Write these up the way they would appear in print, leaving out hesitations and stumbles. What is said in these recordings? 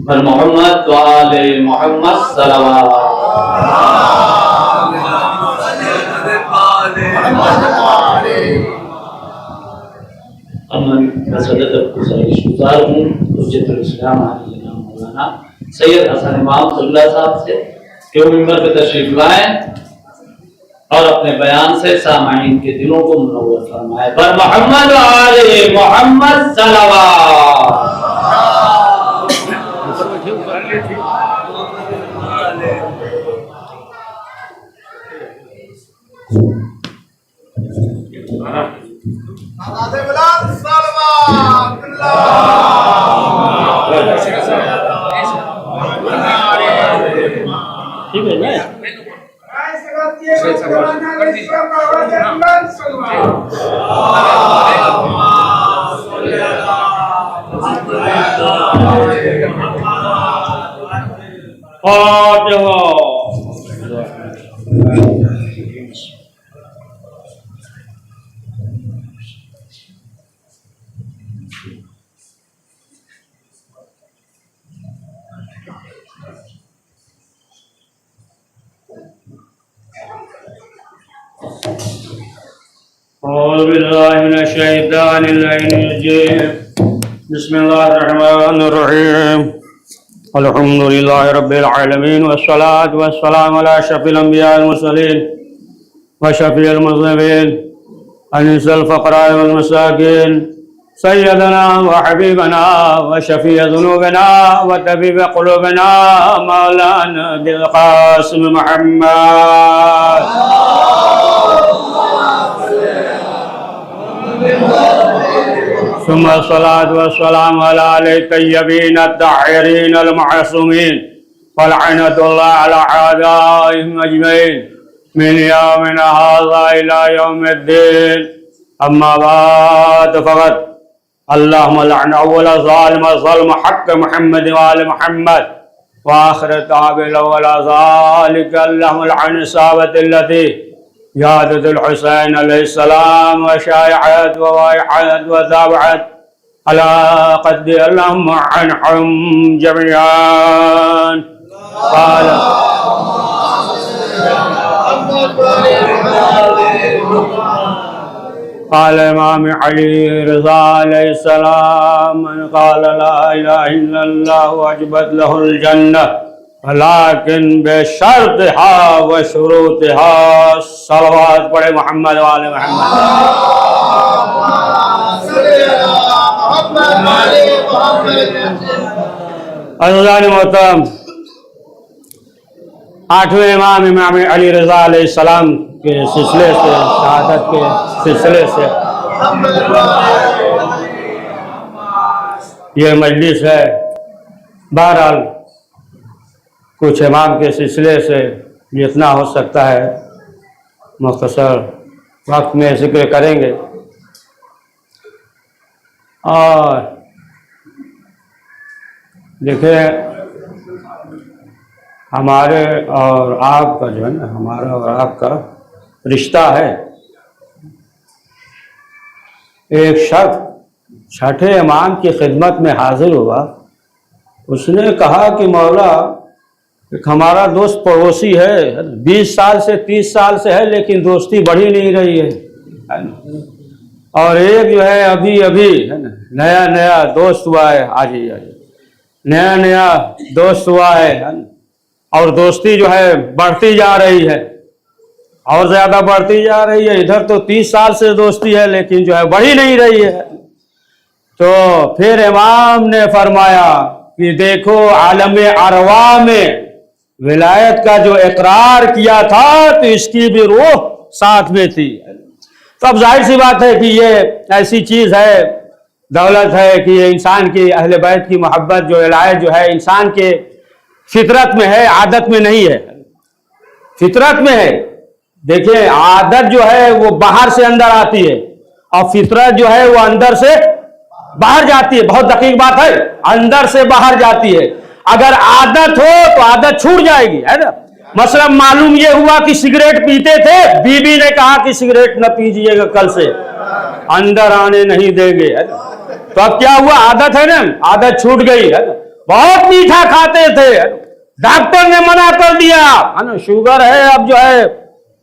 बर मोहम्मद वाले मोहम्मद सल्लल्लाहु शुक्रिया हूँ इस्लाम मौलाना सैयद हसन इमाम साहब से कि वो मिंबर पे तशरीफ लाएं और अपने बयान से सामाईन के दिलों को मुनव्वर फरमाए। बर मोहम्मद वाले मोहम्मद सल्लल्लाहु ठीक है ना? बिस्मिल्लाहिर्रहमानिर्रहीम अल्हम्दुलिल्लाहि रब्बिल आलमीन वस्सलातु वस्सलामु अला अशरफिल अंबिया वल मुरसलीन व शफीइल मुज़निबीन अनिसल फ़क़राए वल मसाकीन सय्यदना व हबीबना व शफीअ ज़ुनूबिना व तबीब क़ुलूबिना मौलाना बिल क़ासिम मुहम्मद सुम्मा सलातु वस्सलामु अला तय्यबीन अत्ताहिरीन अल मासूमीन व लअनतुल्लाहि अला आदाइहिम अजमईन मिन यौमिना हाज़ा इला यौमिद्दीन अम्मा बाद फ़क़द अल्लाहुम्मा लअन अव्वल ज़ालिम ज़ल्म हक़्क़ मुहम्मद व आलि मुहम्मद व आखिर ताबिल व ज़ालिका अल्लाहुम्मा लअन साबतिल्लती यादतुल हुसैन अलैहिस्सलाम व शायअत व वायअत व ज़ाबअत अला क़द्दि अल्लाहुम्मा अन्हुम जमीअन क़ाल इमाम अली रज़ा अलैहिस्सलाम मन क़ाल ला इलाहा इल्लल्लाह वजबत लहुल जन्नह लाकिन बेशर्तिहा व शुरूतिहा। सलवात पढ़े मोहम्मद वाले मोहम्मद। अज़ीज़ान मोहतरम, आठवें इमाम इमाम अली रज़ा अलैहिस्सलाम के सिलसिले से, शहादत के सिलसिले से ये मजलिस है। बहरहाल कुछ इमाम के सिलसिले से जितना हो सकता है मुख्तसर वक्त में जिक्र करेंगे। और देखिए, हमारे और आपका जो है ना, हमारा और आपका रिश्ता है। एक शख्स छठे इमाम की खिदमत में हाजिर हुआ। उसने कहा कि मौला, एक हमारा दोस्त पड़ोसी है, 20 साल से 30 साल से है, लेकिन दोस्ती बढ़ी नहीं रही है। और एक जो है अभी अभी है ना, नया नया दोस्त हुआ है। आज ही नया नया दोस्त हुआ है ना? और दोस्ती जो है बढ़ती जा रही है और ज़्यादा बढ़ती जा रही है। इधर तो 30 साल से दोस्ती है, लेकिन जो है बढ़ी नहीं रही है। तो फिर इमाम ने फरमाया कि देखो, आलम अरवा में विलायत का जो इकरार किया था तो इसकी भी रूह साथ में थी। तो अब जाहिर सी बात है कि ये ऐसी चीज़ है, दौलत है कि ये इंसान की अहले बैत की मोहब्बत जो विलायत जो है इंसान के फितरत में है, आदत में नहीं है। फितरत में है। देखिए, आदत जो है वो बाहर से अंदर आती है और फितरत जो है वो अंदर से बाहर जाती है। बहुत दकीक बात है, अंदर से बाहर जाती है। अगर आदत हो तो आदत छूट जाएगी, है ना। मसलन मालूम ये हुआ कि सिगरेट पीते थे, बीबी ने कहा कि सिगरेट न पीजिएगा कल से, अंदर आने नहीं देंगे, है ना। तो अब क्या हुआ, आदत है ना, आदत छूट गई, है ना। बहुत मीठा खाते थे, डॉक्टर ने मना कर दिया है ना, शुगर है अब जो है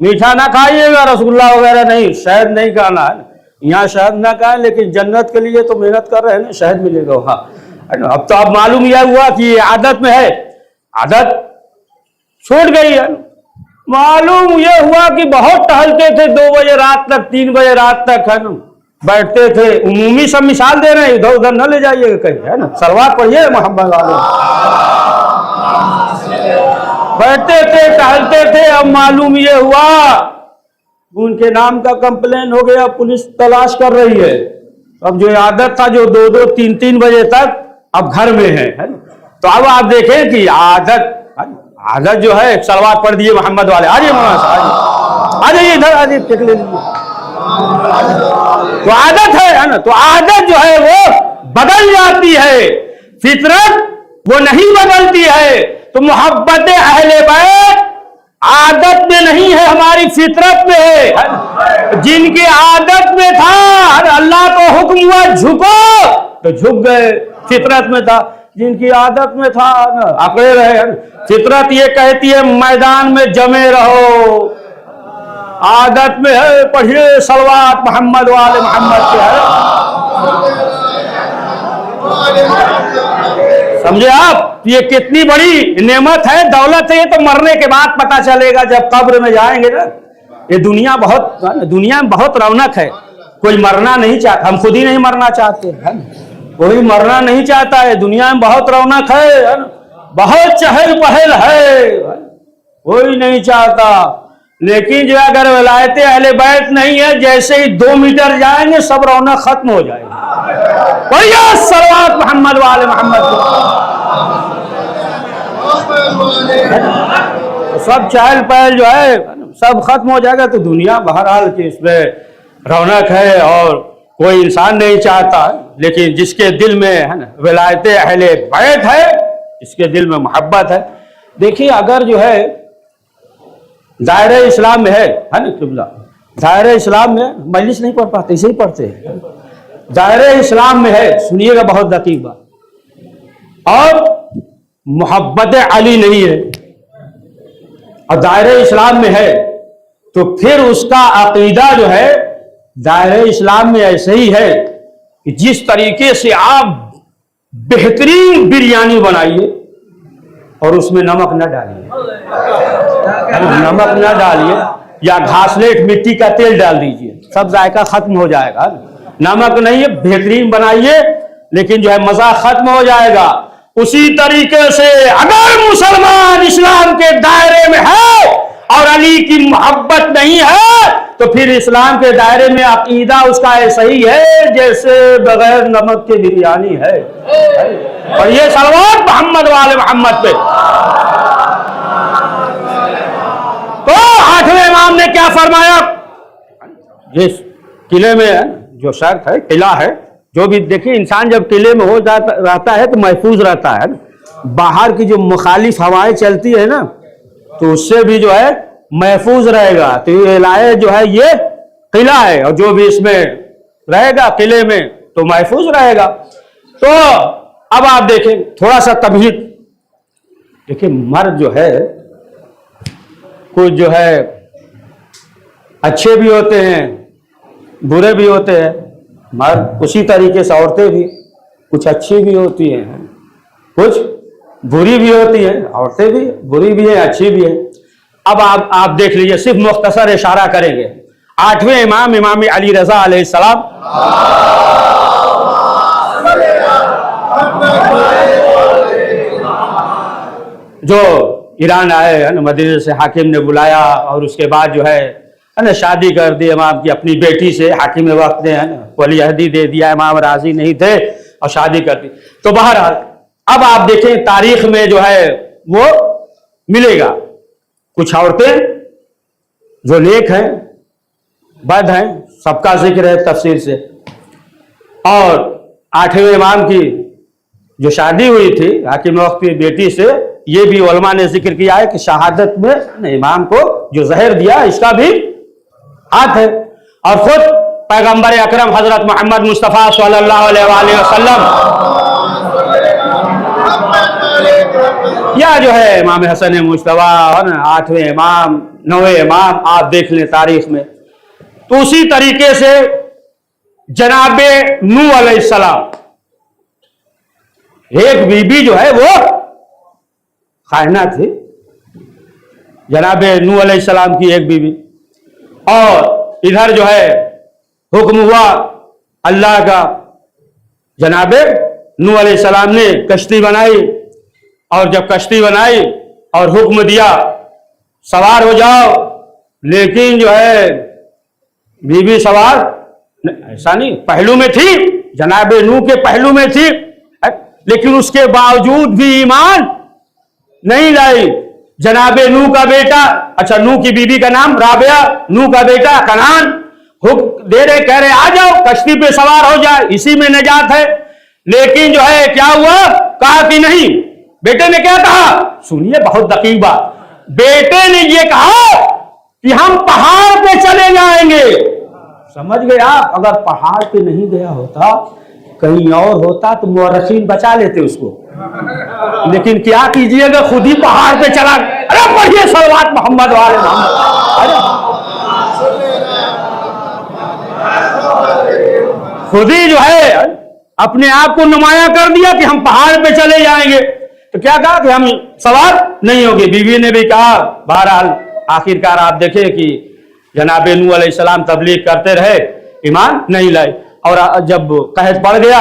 मीठा ना खाइएगा, रसगुल्ला वगैरह नहीं, शहद नहीं खाना है। यहाँ शहद ना खाए, लेकिन जन्नत के लिए तो मेहनत कर रहे हैं ना, शहद मिलेगा वहाँ, है ना। अब तो अब मालूम यह हुआ कि ये आदत में है, आदत छूट गई है। मालूम यह हुआ कि बहुत टहलते थे 2 बजे रात तक, 3 बजे रात तक, है ना, बैठते थे। उमूमी सब मिसाल दे रहे हैं, इधर उधर न ले जाइएगा कहीं, है ना। सलवात पढ़िए मोहम्मद वाले, बैठते थे, टहलते थे। अब मालूम ये हुआ उनके नाम का कंप्लेन हो गया, पुलिस तलाश कर रही है। अब जो आदत था जो 2-2, 3-3 बजे तक, अब घर में है ना। तो अब आप देखें कि आदत जो है, सलवार पढ़ दिए मोहम्मद वाले, आ जाइए मौलाना साहब, आ जाइए इधर, आ जाइए टेक ले लीजिए। तो आदत है ना, तो आदत जो है वो बदल जाती है, फितरत वो नहीं बदलती है। तो मोहब्बत अहले बैत आदत में नहीं है, हमारी फितरत में है। जिनकी आदत में था, अल्लाह को हुक्म हुआ झुको तो झुक गए, फितरत में था। जिनकी आदत में था ना, अकड़े रहे। फितरत ये कहती है मैदान में जमे रहो, आदत में है पढ़िए सलवात मोहम्मद वाले मोहम्मद के, है समझे आप। ये कितनी बड़ी नेमत है, दौलत है। ये तो मरने के बाद पता चलेगा, जब कब्र में जाएंगे ना। ये दुनिया में बहुत रौनक है। कोई मरना नहीं चाहता, हम खुद ही नहीं मरना चाहते, है ना। कोई मरना नहीं चाहता है, दुनिया में बहुत रौनक है ना? बहुत चहल पहल है, कोई नहीं चाहता। लेकिन जो अगर विलायत अहले बैत नहीं है, जैसे ही 2 मीटर जाएंगे सब रौनक खत्म हो जाएगी। भैया सलवात मोहम्मद वाले मोहम्मद, सब चहल पहल जो है सब खत्म हो जाएगा। तो दुनिया बहरहाल की इसमें रौनक है और कोई इंसान नहीं चाहता। लेकिन जिसके दिल में है ना विलायत अहले बैत है, इसके दिल में मोहब्बत है। देखिए अगर जो है दायरे इस्लाम में है ना किबला, दायरे इस्लाम में मजलिस नहीं पढ़ पाते, इसे ही पढ़ते हैं। दायरे इस्लाम में है, सुनिएगा बहुत दकीक बात, और मोहब्बत अली नहीं है और दायरे इस्लाम में है, तो फिर उसका अकीदा जो है दायरे इस्लाम में ऐसे ही है कि जिस तरीके से आप बेहतरीन बिरयानी बनाइए और उसमें नमक न डालिए, नमक न डालिए, या घासलेट मिट्टी का तेल डाल दीजिए, सब जायका खत्म हो जाएगा। नमक नहीं है, बेहतरीन बनाइए, लेकिन जो है मजा खत्म हो जाएगा। उसी तरीके से अगर मुसलमान इस्लाम के दायरे में है और अली की मोहब्बत नहीं है, तो फिर इस्लाम के दायरे में अकीदा उसका ऐसा ही है जैसे बगैर नमक के बिरयानी है। और ये सलवात मोहम्मद वाले मोहम्मद पे। तो 8वें इमाम ने क्या फरमाया, जिस किले में जो शर्त है, किला है, जो भी देखिए इंसान जब किले में हो जाता रहता है तो महफूज रहता है। बाहर की जो मुखालिफ हवाएं चलती है ना, तो उससे भी जो है महफूज रहेगा। तो ये इलाहे जो है ये किला है, और जो भी इसमें रहेगा किले में तो महफूज रहेगा। तो अब आप देखें थोड़ा सा तबहीद, देखिए मर्द जो है कुछ जो है अच्छे भी होते हैं, बुरे भी होते हैं। मर्द उसी तरीके से औरतें भी कुछ अच्छी भी होती हैं, कुछ बुरी भी होती हैं। औरतें भी बुरी भी हैं, अच्छी भी हैं। अब आप देख लीजिए, सिर्फ मुख्तसर इशारा करेंगे। 8वें इमाम इमाम अली रजा अलैहिस्सलाम, जो ईरान आए है ना, मदीने से हाकिम ने बुलाया और उसके बाद जो है ना शादी कर दी इमाम की अपनी बेटी से। हाकिम ने वक्त ने है ना वली अहदी दे दिया, इमाम राजी नहीं थे और शादी कर दी। तो बहरहाल अब आप देखें तारीख में जो है वो मिलेगा, कुछ औरतें जो नेक हैं, बद हैं, सबका जिक्र है तफसीर से। और 8वें इमाम की जो शादी हुई थी हाकिम वक्त की बेटी से, ये भी उलमा ने जिक्र किया है कि शहादत में इमाम को जो जहर दिया इसका भी हाथ है। और खुद पैगंबर अकरम हजरत मोहम्मद मुस्तफ़ा सल्लल्लाहु अलैहि वसल्लम या जो है इमाम हसन मुश्तबा और 8वें इमाम 9वें इमाम आप देख लें तारीख में। तो उसी तरीके से जनाबे नूह अलैहिस्सलाम एक बीबी जो है वो खाइना थी, जनाबे नूह अलैहिस्सलाम की एक बीबी। और इधर जो है हुक्म हुआ अल्लाह का, जनाबे नूह अलैहिस्सलाम ने कश्ती बनाई, और जब कश्ती बनाई और हुक्म दिया सवार हो जाओ, लेकिन जो है बीबी सवार ऐसा नहीं, पहलू में थी, जनाबे नूह के पहलू में थी, लेकिन उसके बावजूद भी ईमान नहीं लाई। जनाबे नूह का बेटा, अच्छा नूह की बीबी का नाम राबिया, नूह का बेटा कनान हुक्म दे रहे, कह रहे आ जाओ कश्ती पे सवार हो जाए, इसी में निजात है। लेकिन जो है क्या हुआ, कहा कि नहीं। बेटे ने क्या कहा, सुनिए बहुत दकीक बात, बेटे ने ये कहा कि हम पहाड़ पे चले जाएंगे। समझ गए आप, अगर पहाड़ पे नहीं गया होता कहीं और होता तो मुअर्रिखीन बचा लेते उसको, लेकिन क्या कीजिएगा खुद ही पहाड़ पे चला। अरे पढ़िए सलवात मोहम्मद वाले मोहम्मद, खुद ही जो है अपने आप को नुमाया कर दिया कि हम पहाड़ पे चले जाएंगे। तो क्या कहा कि हम सवार नहीं होंगे। बीवी ने भी कहा, बहरहाल आखिरकार आप देखें कि जनाबे नूह अलैहिस्सलाम तबलीग करते रहे, ईमान नहीं लाए। और जब कहत पड़ गया,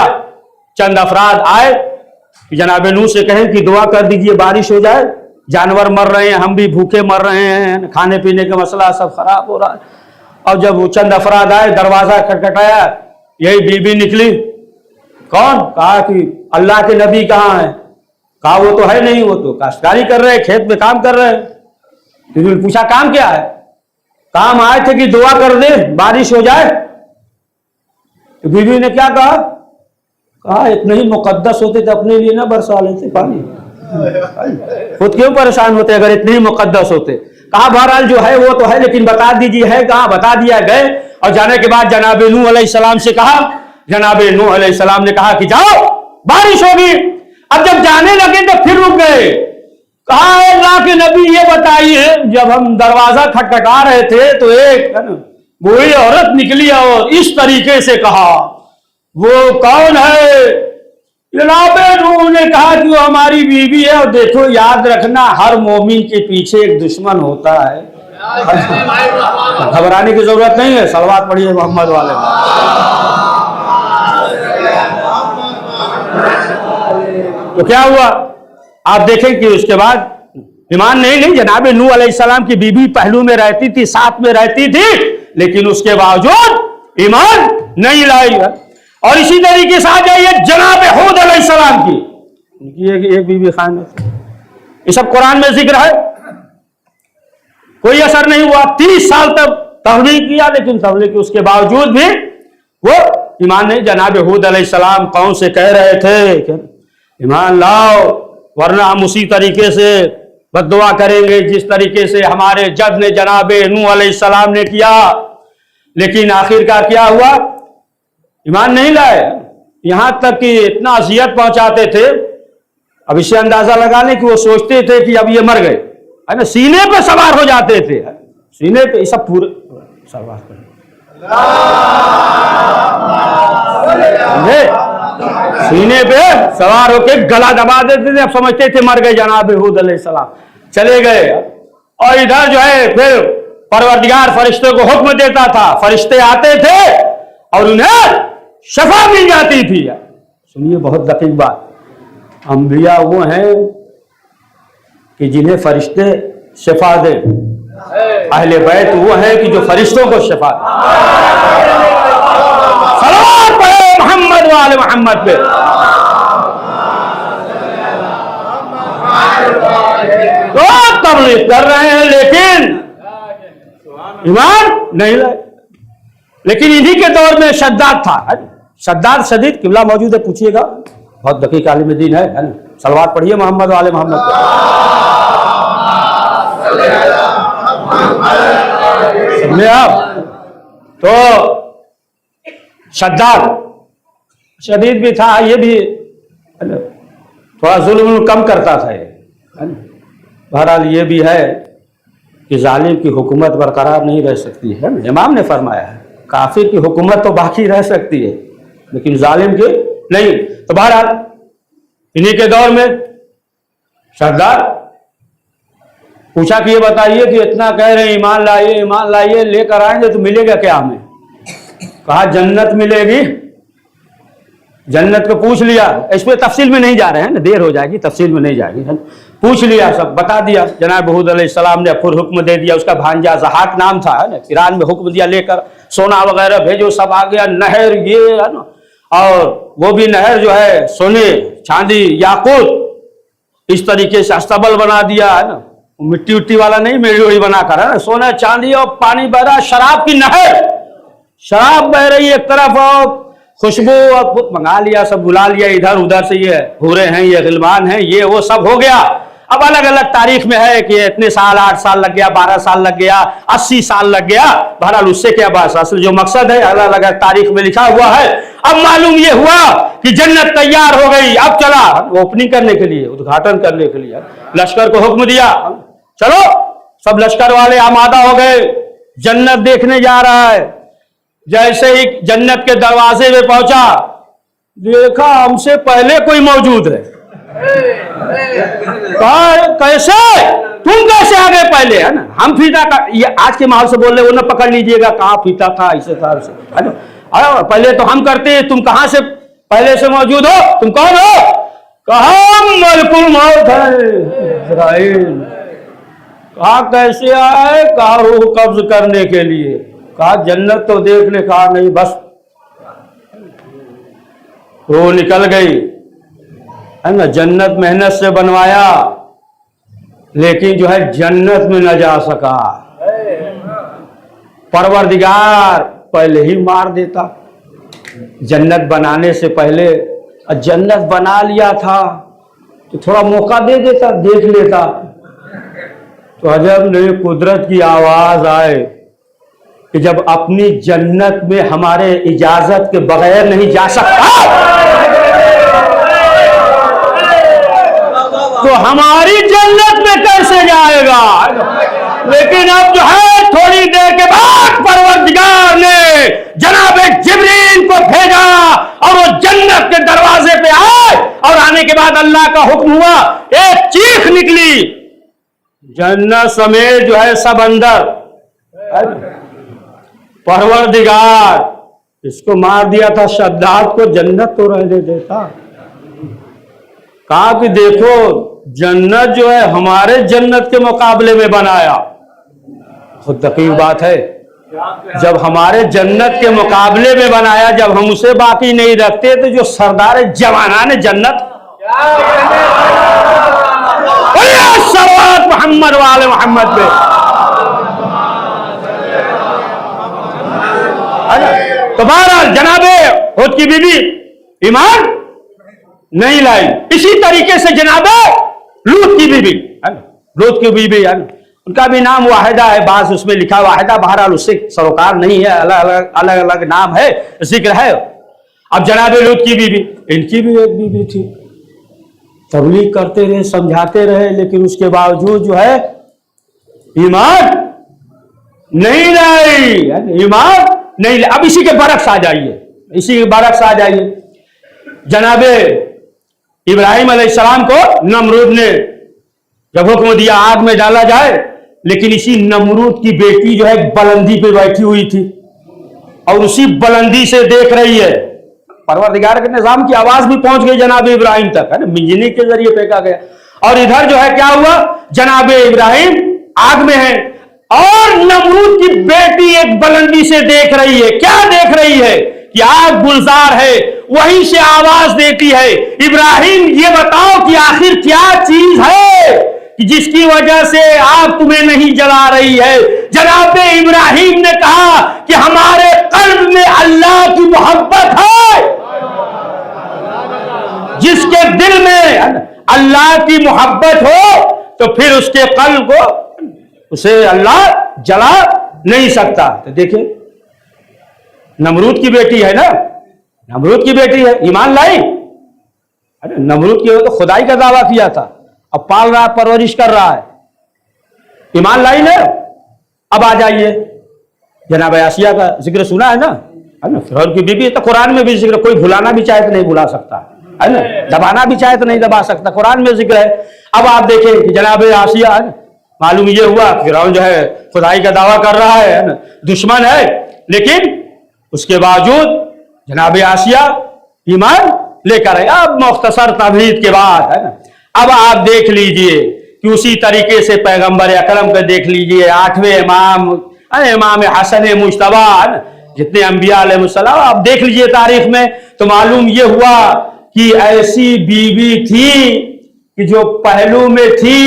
चंद अफराद आए जनाबे नूह से कहें कि दुआ कर दीजिए बारिश हो जाए, जानवर मर रहे हैं, हम भी भूखे मर रहे हैं, खाने पीने का मसला सब खराब हो रहा है। और जब वो चंद अफराद आए, दरवाजा खटखटाया, यही बीबी निकली। कौन? कहा कि अल्लाह के नबी कहाँ है? कहा वो तो है नहीं, वो तो काश्तकारी कर रहे, खेत में काम कर रहे। किसी ने पूछा काम क्या है? काम आए थे कि दुआ कर दे बारिश हो जाए। तो बीबी ने क्या कहा? कहा इतने ही मुकद्दस होते तो अपने लिए ना बरसा लेते पानी, खुद क्यों परेशान होते अगर इतने ही मुकद्दस होते। कहा बहरहाल जो है वो तो है, लेकिन बता दीजिए है कहाँ। बता दिया गए। और जाने के बाद जनाबे नूह अलैहिस्सलाम से कहा, जनाबे नूह अलैहिस्सलाम ने कहा कि जाओ बारिश होगी। अब जब जाने लगे तो फिर रुक गए। कहा अल्लाह के नबी ये बताइए, जब हम दरवाजा खटखटा रहे थे तो एक बूढ़ी औरत निकली और इस तरीके से कहा, वो कौन है? जनाबे नूह ने कहा कि वो हमारी बीवी है। और देखो याद रखना, हर मोमिन के पीछे एक दुश्मन होता है, घबराने की जरूरत नहीं है। सलवात पढ़िए मोहम्मद वाले। तो क्या हुआ आप देखें कि उसके बाद ईमान नहीं जनाबे नूह अलैहिस्सलाम की बीबी पहलू में रहती थी, साथ में रहती थी, लेकिन उसके बावजूद ईमान नहीं लाई। और इसी तरीके से आ जाइए जनाबे हूद अलैहिस्सलाम की, उनकी एक बीबी खाना, ये सब कुरान में जिक्र है। कोई असर नहीं हुआ, 30 साल तक तबलीग किया, लेकिन तबलीग उसके बावजूद भी वो ईमान नहीं। जनाबे हूद अलैहिस्सलाम कौन से कह रहे थे कि ईमान लाओ, वरना हम उसी तरीके से बद्दुआ करेंगे जिस तरीके से हमारे जद ने जनाबे नूह अलैहिस्सलाम ने किया। लेकिन आखिरकार क्या हुआ, ईमान नहीं लाए। यहां तक कि इतना अजियत पहुंचाते थे, अब इससे अंदाजा लगा लें कि वो सोचते थे कि अब ये मर गए, है ना, सीने पे सवार हो जाते थे, सीने पे सब पूरे सवार कर, सीने पे सवार होकर गला दबा देते थे। अब समझते थे मर गए जनाब हूद अलैहिस्सलाम, चले गए। और इधर जो है फिर परवरदिगार फरिश्ते को हुक्म देता था, फरिश्ते आते थे और उन्हें शफा मिल जाती थी। सुनिए बहुत दकीक बात, अंबिया वो हैं कि जिन्हें फरिश्ते शफा दे, अहले बैत वो हैं कि जो फरिश्तों को शफा दे। सलावत पढ़े मोहम्मद वाले मोहम्मद पे। तो तबलीग कर रहे हैं लेकिन ईमान नहीं लाए। लेकिन इन्हीं के दौर में शद्दाद था, शद्दाद शदीद किबला मौजूद है, पूछिएगा, बहुत दकीक आलिम दीन है ना। सलवात पढ़िए मोहम्मद वाले मोहम्मद पे। समझे आप? तो शद्दाद शदीद भी था, ये भी थोड़ा जुल्म कम करता था। है ना। बहरहाल ये भी है कि जालिम की हुकूमत बरकरार नहीं रह सकती है ना। इमाम ने फरमाया है काफिर की हुकूमत तो बाकी रह सकती है लेकिन जालिम की नहीं। तो बहरहाल इन्हीं के दौर में सरदार पूछा कि ये बताइए कि इतना कह रहे हैं ईमान लाइए लेकर आएंगे तो मिलेगा क्या हमें? कहा जन्नत मिलेगी। जन्नत को पूछ लिया, इस पर तफसील में नहीं जा रहे हैं ना, देर हो जाएगी, तफसील में नहीं जाएगी। पूछ लिया, सब बता दिया। जनाब हूद अलैहिस्सलाम ने फिर हुक्म दे दिया। उसका भांजा ज़हाक नाम था, है ना, ईरान में हुक्म दिया लेकर सोना वगैरह भेजो, सब आ गया। नहर ये है ना, और वो भी नहर जो है सोने चांदी याकूत इस तरीके से अस्तबल बना दिया, है ना, मिट्टी उट्टी वाला नहीं, मेड़ी बनाकर, है ना, सोना चांदी और पानी बह रहा, शराब की नहर, शराब बह रही एक तरफ और खुशबू, और खुद मंगा लिया, सब बुला लिया इधर उधर से, ये हूरे हैं, ये गिलमान हैं, ये वो सब हो गया। अब अलग अलग तारीख में है कि इतने साल, 8 साल लग गया, 12 साल लग गया, 80 साल लग गया। बहरहाल उससे क्या बात, असल जो मकसद है अलग अलग तारीख में लिखा हुआ है। अब मालूम ये हुआ कि जन्नत तैयार हो गई। अब चला ओपनिंग करने के लिए, उद्घाटन करने के लिए लश्कर को हुक्म दिया, चलो। सब लश्कर वाले आमादा हो गए, जन्नत देखने जा रहा है। जैसे ही जन्नत के दरवाजे में पहुंचा, देखा हमसे पहले कोई मौजूद है। कैसे तुम कैसे आ गए पहले, है ना? हम फीता का, ये आज के माहौल से बोल रहे, वो ना पकड़ लीजिएगा कहाँ फीता था, ऐसे था, है ना। पहले तो हम करते, तुम कहां से पहले से मौजूद हो, तुम कौन हो? कहा मलकुल मौत है इज़राइल। कहा कैसे आए? कहा रूह कब्ज करने के लिए। कहा जन्नत तो देख ले। कहा नहीं, बस रूह निकल गई, है ना। जन्नत मेहनत से बनवाया लेकिन जो है जन्नत में न जा सका। परवरदिगार पहले ही मार देता, जन्नत बनाने से पहले। जन्नत बना लिया था तो थोड़ा मौका दे देता, देख लेता। तो अजब नहीं कुदरत की आवाज आए कि जब अपनी जन्नत में हमारे इजाजत के बगैर नहीं जा सकता तो हमारी जन्नत में कैसे जाएगा। लेकिन अब जो है थोड़ी देर के बाद परवरदिगार ने जनाब जिब्रील को भेजा और वो जन्नत के दरवाजे पे आए, और आने के बाद अल्लाह का हुक्म हुआ, एक चीख निकली, जन्नत समेत जो है सब अंदर। परवरदिगार इसको मार दिया था, शद्दाद को जन्नत तो रहने देता। कहा कि देखो जन्नत जो है हमारे जन्नत के मुकाबले में बनाया। खुद दकीर बात है, जब हमारे जन्नत के मुकाबले में बनाया, जब हम उसे बाकी नहीं रखते तो जो सरदार जवाना ने जन्नत मोहम्मद वाले मोहम्मद पे, तो बहरहाल जनाबे खुद की बीबी ईमान नहीं लाई। इसी तरीके से जनाबे लूत की बीबी, लूत की बीबी, उनका भी नाम वाहिदा है, बास उसमें लिखा वाहिदा, बहरहाल उससे सरोकार नहीं है, अलग अलग नाम है, जिक्र है। अब जनाबे लूत की बीबी, इनकी भी एक बीबी थी, तबलीग करते रहे, समझाते रहे, लेकिन उसके बावजूद जो है ईमान नहीं लाई, ईमान नहीं लाई। अब इसी के बरक्स आ जाइए, इसी के बरक्स आ जाइए। जनाबे इब्राहिम अलैहिस्सलाम को नमरूद ने जब हुक्म दिया आग में डाला जाए, लेकिन इसी नमरूद की बेटी जो है बुलंदी पे बैठी हुई थी और उसी बुलंदी से देख रही है। परवरदिगार के निजाम की आवाज भी पहुंच गई जनाब इब्राहिम तक, है ना, मिंजनी के जरिए फेंका गया। और इधर जो है क्या हुआ, जनाब इब्राहिम आग में है और नमरूद की बेटी एक बुलंदी से देख रही है। क्या देख रही है कि आग गुलजार है, वहीं से आवाज देती है, इब्राहिम ये बताओ कि आखिर क्या चीज है कि जिसकी वजह से आग तुम्हें नहीं जला रही है। जनाब इब्राहिम ने कहा कि हमारे कल्ब में अल्लाह की मोहब्बत है। जिसके दिल में अल्लाह की मोहब्बत हो तो फिर उसके कल्ब को उसे अल्लाह जला नहीं सकता। तो देखिए नमरूद की बेटी है ना, नमरूद की बेटी है, ईमान लाई। अरे नमरूद की तो खुदाई का दावा किया था, अब पाल रहा है, परवरिश कर रहा है। ईमान लाई ना। अब आ जाइए, जनाब आसिया का जिक्र सुना है ना फिरौन की बीबी, तो कुरान में भी जिक्र, कोई भुलाना भी चाहे तो नहीं भुला सकता है ना, दबाना भी चाहे तो नहीं दबा सकता, कुरान में जिक्र है। अब आप देखें कि जनाब आसिया है ना, मालूम ये हुआ फिरौन जो है खुदाई का दावा कर रहा है ना, दुश्मन है, लेकिन उसके बावजूद जनाब आसिया ईमान लेकर है। अब मुख्तसर तमहीद के बाद है ना, अब आप देख लीजिए कि उसी तरीके से पैगंबर अकरम को देख लीजिए, 8वें इमाम इमाम हसन मुश्तबा, जितने अंबिया अलैहिस्सलाम आप देख लीजिए तारीख में, तो मालूम ये हुआ कि ऐसी बीवी थी कि जो पहलू में थी,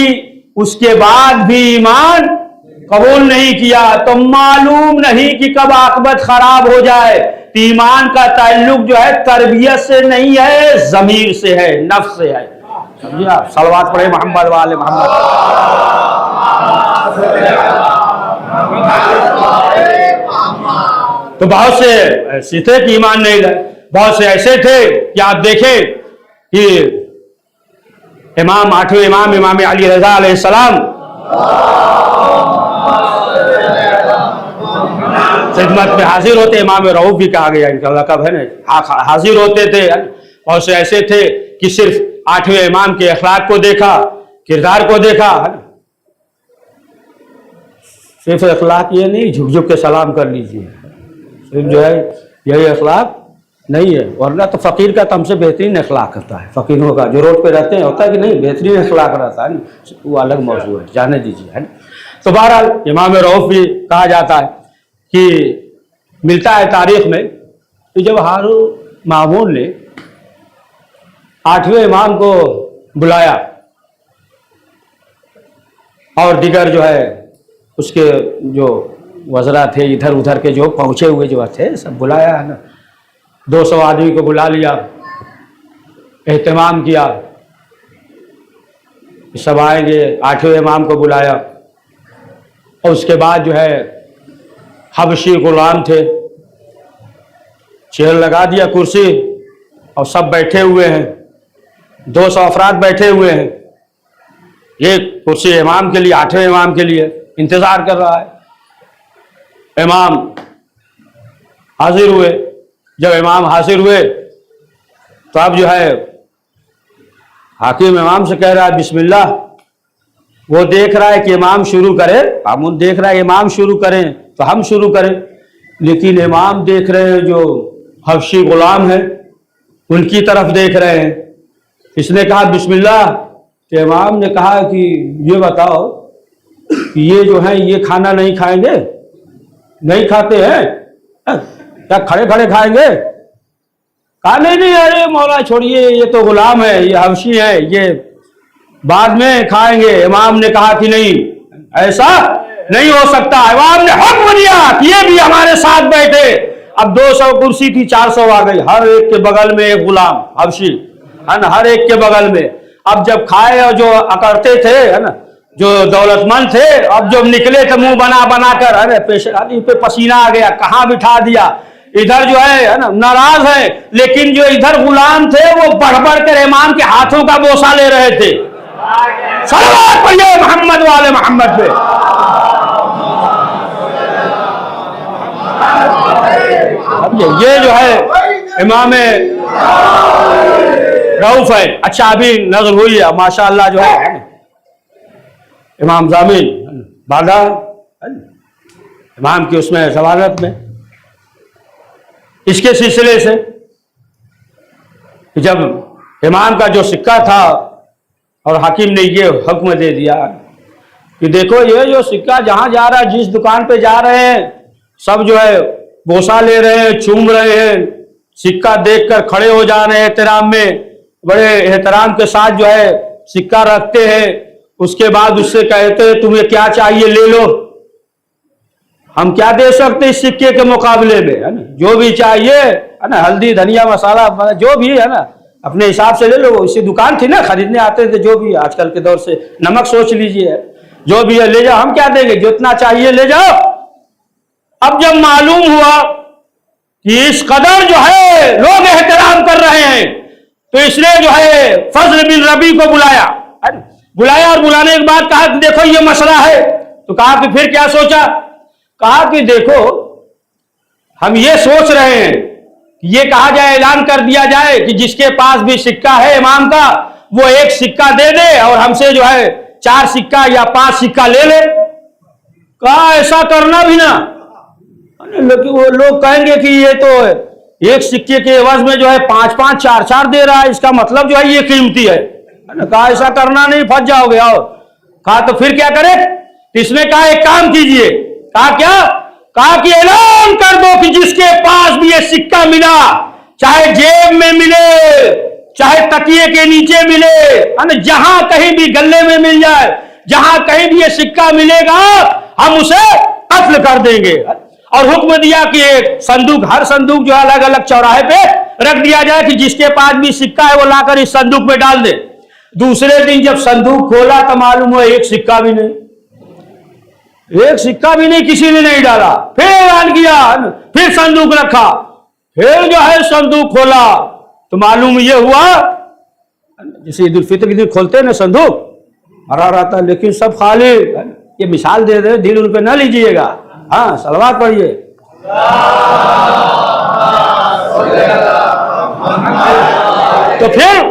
उसके बाद भी ईमान कबूल नहीं किया। तो मालूम नहीं कि कब आकबत खराब हो जाए। ईमान का ताल्लुक जो है तरबियत से नहीं है, जमीर से है, नफ्स से है। समझिए आप, सलवात पढ़े मोहम्मद वाले मोहम्मद। तो बहुत से ऐसे थे कि ईमान नहीं लाए, बहुत से ऐसे थे कि आप देखें कि इमाम 8वें इमाम इमाम अली रज़ा अलैहिस्सलाम खिदमत में हाजिर होते, इमाम रऊफ भी कहा गया, इनका लक़ब है ना, हाजिर होते थे। बहुत से ऐसे थे कि सिर्फ 8वें इमाम के अखलाक को देखा, किरदार को देखा, सिर्फ अखलाक ये नहीं, झुक झुक के सलाम कर लीजिए, सिर्फ जो है यही अखलाक नहीं है। वरना तो फ़कीर का तो हमसे बेहतरीन अखलाक होता है, फ़कीरों का जो रोड पे रहते हैं होता है कि नहीं, बेहतरीन अखलाक रहता है, वो अलग मौजूद है, जाने दीजिए, है ना। तो बहरहाल इमाम रऊफ भी कहा जाता है कि मिलता है तारीख में कि जब हारून मामून ने 8वें इमाम को बुलाया और दिगर जो है उसके जो वज़रा थे, इधर उधर के जो पहुंचे हुए जो थे, सब बुलाया है ना, 200 आदमी को बुला लिया, एहतमाम किया, सब आएंगे, 8वें इमाम को बुलाया। और उसके बाद जो है हबशी गुलाम थे, चेयर लगा दिया कुर्सी, और सब बैठे हुए हैं, 200 अफराद बैठे हुए हैं, एक कुर्सी इमाम के लिए, 8वें इमाम के लिए इंतजार कर रहा है। इमाम हाजिर हुए। जब इमाम हाजिर हुए तो अब जो है हाकिम इमाम से कह रहा है बिस्मिल्लाह। वो देख रहा है कि इमाम शुरू करे, हम देख रहा है इमाम शुरू करें तो हम शुरू करें, लेकिन इमाम देख रहे हैं जो हबशी गुलाम है उनकी तरफ देख रहे हैं। इसने कहा बिस्मिल्लाह, तो इमाम ने कहा कि ये बताओ कि ये जो है ये खाना नहीं खाएंगे? नहीं खाते हैं क्या? खड़े खड़े खाएंगे? कहा नहीं, अरे मौला छोड़िए, ये तो गुलाम है, ये हबशी है, ये बाद में खाएंगे। इमाम ने कहा कि नहीं, ऐसा नहीं हो सकता। इमाम ने हुक्म दिया कि ये भी हमारे साथ बैठे। अब 200 कुर्सी थी, 400 आ गई, हर एक के बगल में एक गुलाम हबशी, है ना, हर एक के बगल में। अब जब खाए और जो अकड़ते थे, है ना, जो दौलतमंद थे, अब जब निकले थे मुंह बना बना कर, अरे पेशानी पे पसीना आ गया, कहाँ बिठा दिया। इधर जो है ना नाराज है, लेकिन जो इधर गुलाम थे वो बढ़ बढ़ कर इमाम के हाथों का बोसा ले रहे थे। सल्लल्लाहु अलैहि मोहम्मद वाले मोहम्मद पे। अब ये जो है इमाम रऊफ है। अच्छा, अभी नजर हुई है माशाअल्लाह जो है इमाम जामिन बादा इमाम की उसमें जमानत में। इसके सिलसिले से जब इमाम का जो सिक्का था और हाकिम ने ये हुक्म दे दिया कि देखो ये जो सिक्का जहां जा रहा है, जिस दुकान पे जा रहे हैं, सब जो है बोसा ले रहे हैं, चूम रहे हैं, सिक्का देखकर खड़े हो जा रहे हैं, एहतराम में, बड़े एहतराम के साथ जो है सिक्का रखते हैं। उसके बाद उससे कहते हैं तुम्हें क्या चाहिए ले लो, हम क्या दे सकते इस सिक्के के मुकाबले में, है ना, जो भी चाहिए, है ना, हल्दी धनिया मसाला जो भी है ना अपने हिसाब से ले लो। इसी दुकान थी ना, खरीदने आते थे जो भी, आजकल के दौर से नमक सोच लीजिए, जो भी है ले जाओ, हम क्या देंगे, जितना चाहिए ले जाओ। अब जब मालूम हुआ कि इस कदर जो है लोग एहतराम कर रहे हैं, तो इसने जो है फजल बिन रबी को बुलाया, बुलाया और बुलाने के बाद कहा कि देखो ये मसला है। तो कहा कि फिर क्या सोचा? कहा कि देखो हम ये सोच रहे हैं कि ये कहा जाए, ऐलान कर दिया जाए कि जिसके पास भी सिक्का है इमाम का वो एक सिक्का दे दे और हमसे जो है 4 सिक्का या 5 सिक्का ले ले। कहा ऐसा करना भी ना, लेकिन वो लोग कहेंगे कि ये तो एक सिक्के के एवज में जो है 5-5 4-4 दे रहा है, इसका मतलब जो है ये कीमती है ना। कहा ऐसा करना नहीं, फंस जाओगे। और कहा तो फिर क्या करे? इसने कहा एक काम कीजिए। कहा क्या? कहा कि ऐलान कर दो कि जिसके पास भी ये सिक्का मिला, चाहे जेब में मिले चाहे तकिए के नीचे मिले, है ना, जहां कहीं भी गले में मिल जाए, जहां कहीं भी ये सिक्का मिलेगा हम उसे कत्ल कर देंगे। और हुक्म दिया कि एक संदूक, हर संदूक जो है अलग अलग चौराहे पे रख दिया जाए कि जिसके पास भी सिक्का है वो लाकर इस संदूक में डाल दे। दूसरे दिन जब संदूक खोला तो मालूम हुआ एक सिक्का भी नहीं, एक सिक्का भी नहीं, किसी ने नहीं डाला। फिर ऐलान किया, फिर संदूक रखा, फिर जो है संदूक खोला तो मालूम ये हुआ, जैसे ईद उल फितर के दिन खोलते हैं ना संदूक, भरा रहता है लेकिन सब खाली। ये मिसाल दे दे, दिल उन पे ना लीजिएगा। हाँ, सलवात पढ़िए। तो फिर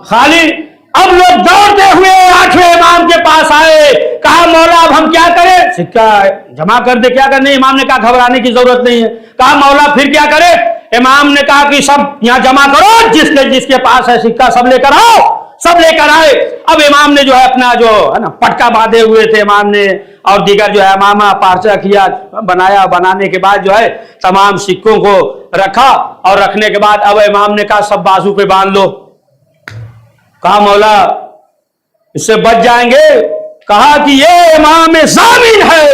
खाली। अब लोग दौड़ते हुए 8वें इमाम के पास आए, कहा मौला अब हम क्या करें? सिक्का जमा कर दे, क्या करने? इमाम ने कहा घबराने की जरूरत नहीं है। कहा मौला फिर क्या करें? इमाम ने कहा कि सब यहां जमा करो, जिसके पास है सिक्का सब लेकर आओ। सब लेकर आए। अब इमाम ने जो है अपना जो है ना पटका बांधे हुए थे इमाम ने, और दीगर जो है इमामा पार्चा किया, बनाया। बनाने के बाद जो है तमाम सिक्कों को रखा, और रखने के बाद अब इमाम ने कहा सब बाजू पे बांध लो। कहा मौला इससे बच जाएंगे? कहा कि ये इमाम ज़ामिन है।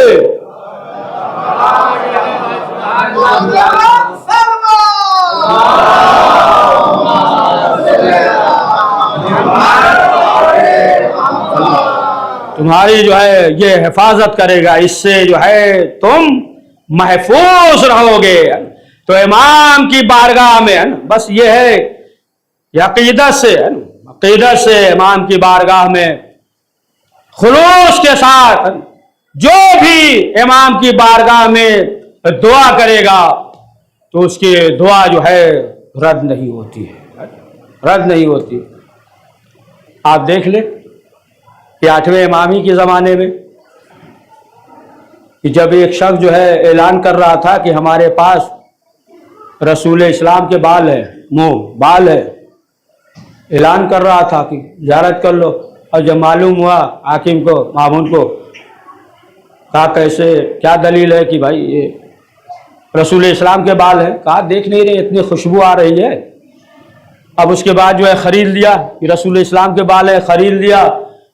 तुम्हारी जो है ये हिफाजत करेगा, इससे जो है तुम महफूज रहोगे। तो इमाम की बारगाह में है ना, बस ये है अकीदत से, है ना, अकीदत से इमाम की बारगाह में खुलूस के साथ जो भी इमाम की बारगाह में दुआ करेगा तो उसकी दुआ जो है रद्द नहीं होती है, रद्द नहीं होती। आप देख ले कि 8वें इमामी के ज़माने में कि जब एक शख्स जो है ऐलान कर रहा था कि हमारे पास रसूल इस्लाम के बाल है, मुंह बाल है, ऐलान कर रहा था कि ज़ियारत कर लो। और जब मालूम हुआ हाकिम को, मामून को, कहा कैसे, क्या दलील है कि भाई ये रसूल इस्लाम के बाल है? कहा देख नहीं रहे इतनी खुशबू आ रही है। अब उसके बाद जो है ख़रीद लिया कि रसूल इस्लाम के बाल है, ख़रीद लिया।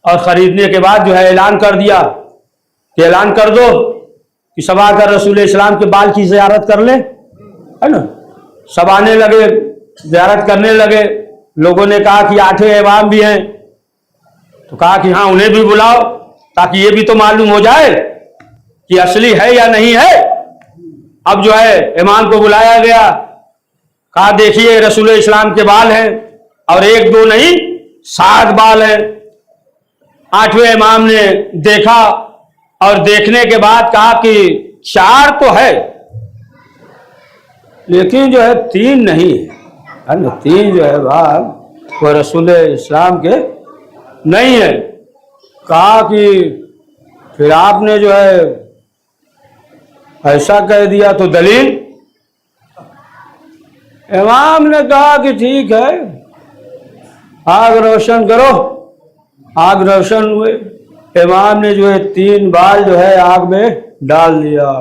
और ख़रीदने के बाद जो है ऐलान कर दिया कि ऐलान कर दो कि सब आकर रसूल इस्लाम के बाल की ज़ियारत कर ले, है ना। सब आने लगे, ज़ियारत करने लगे। लोगों ने कहा कि 8वें इमाम भी हैं, तो कहा कि हाँ उन्हें भी बुलाओ ताकि ये भी तो मालूम हो जाए कि असली है या नहीं है। अब जो है इमाम को बुलाया गया, कहा देखिए रसूल इस्लाम के बाल हैं, और 1-2 नहीं 7 बाल हैं। 8वें इमाम ने देखा और देखने के बाद कहा कि 4 तो है लेकिन जो है 3 नहीं है ना, 3 जो है बाल वो रसूल इस्लाम के नहीं है। कहा कि फिर आपने जो है ऐसा कह दिया तो दलील? इमाम ने कहा कि ठीक है आग रोशन करो। आग रोशन हुए। इमाम ने जो है 3 बाल जो है आग में डाल दिया,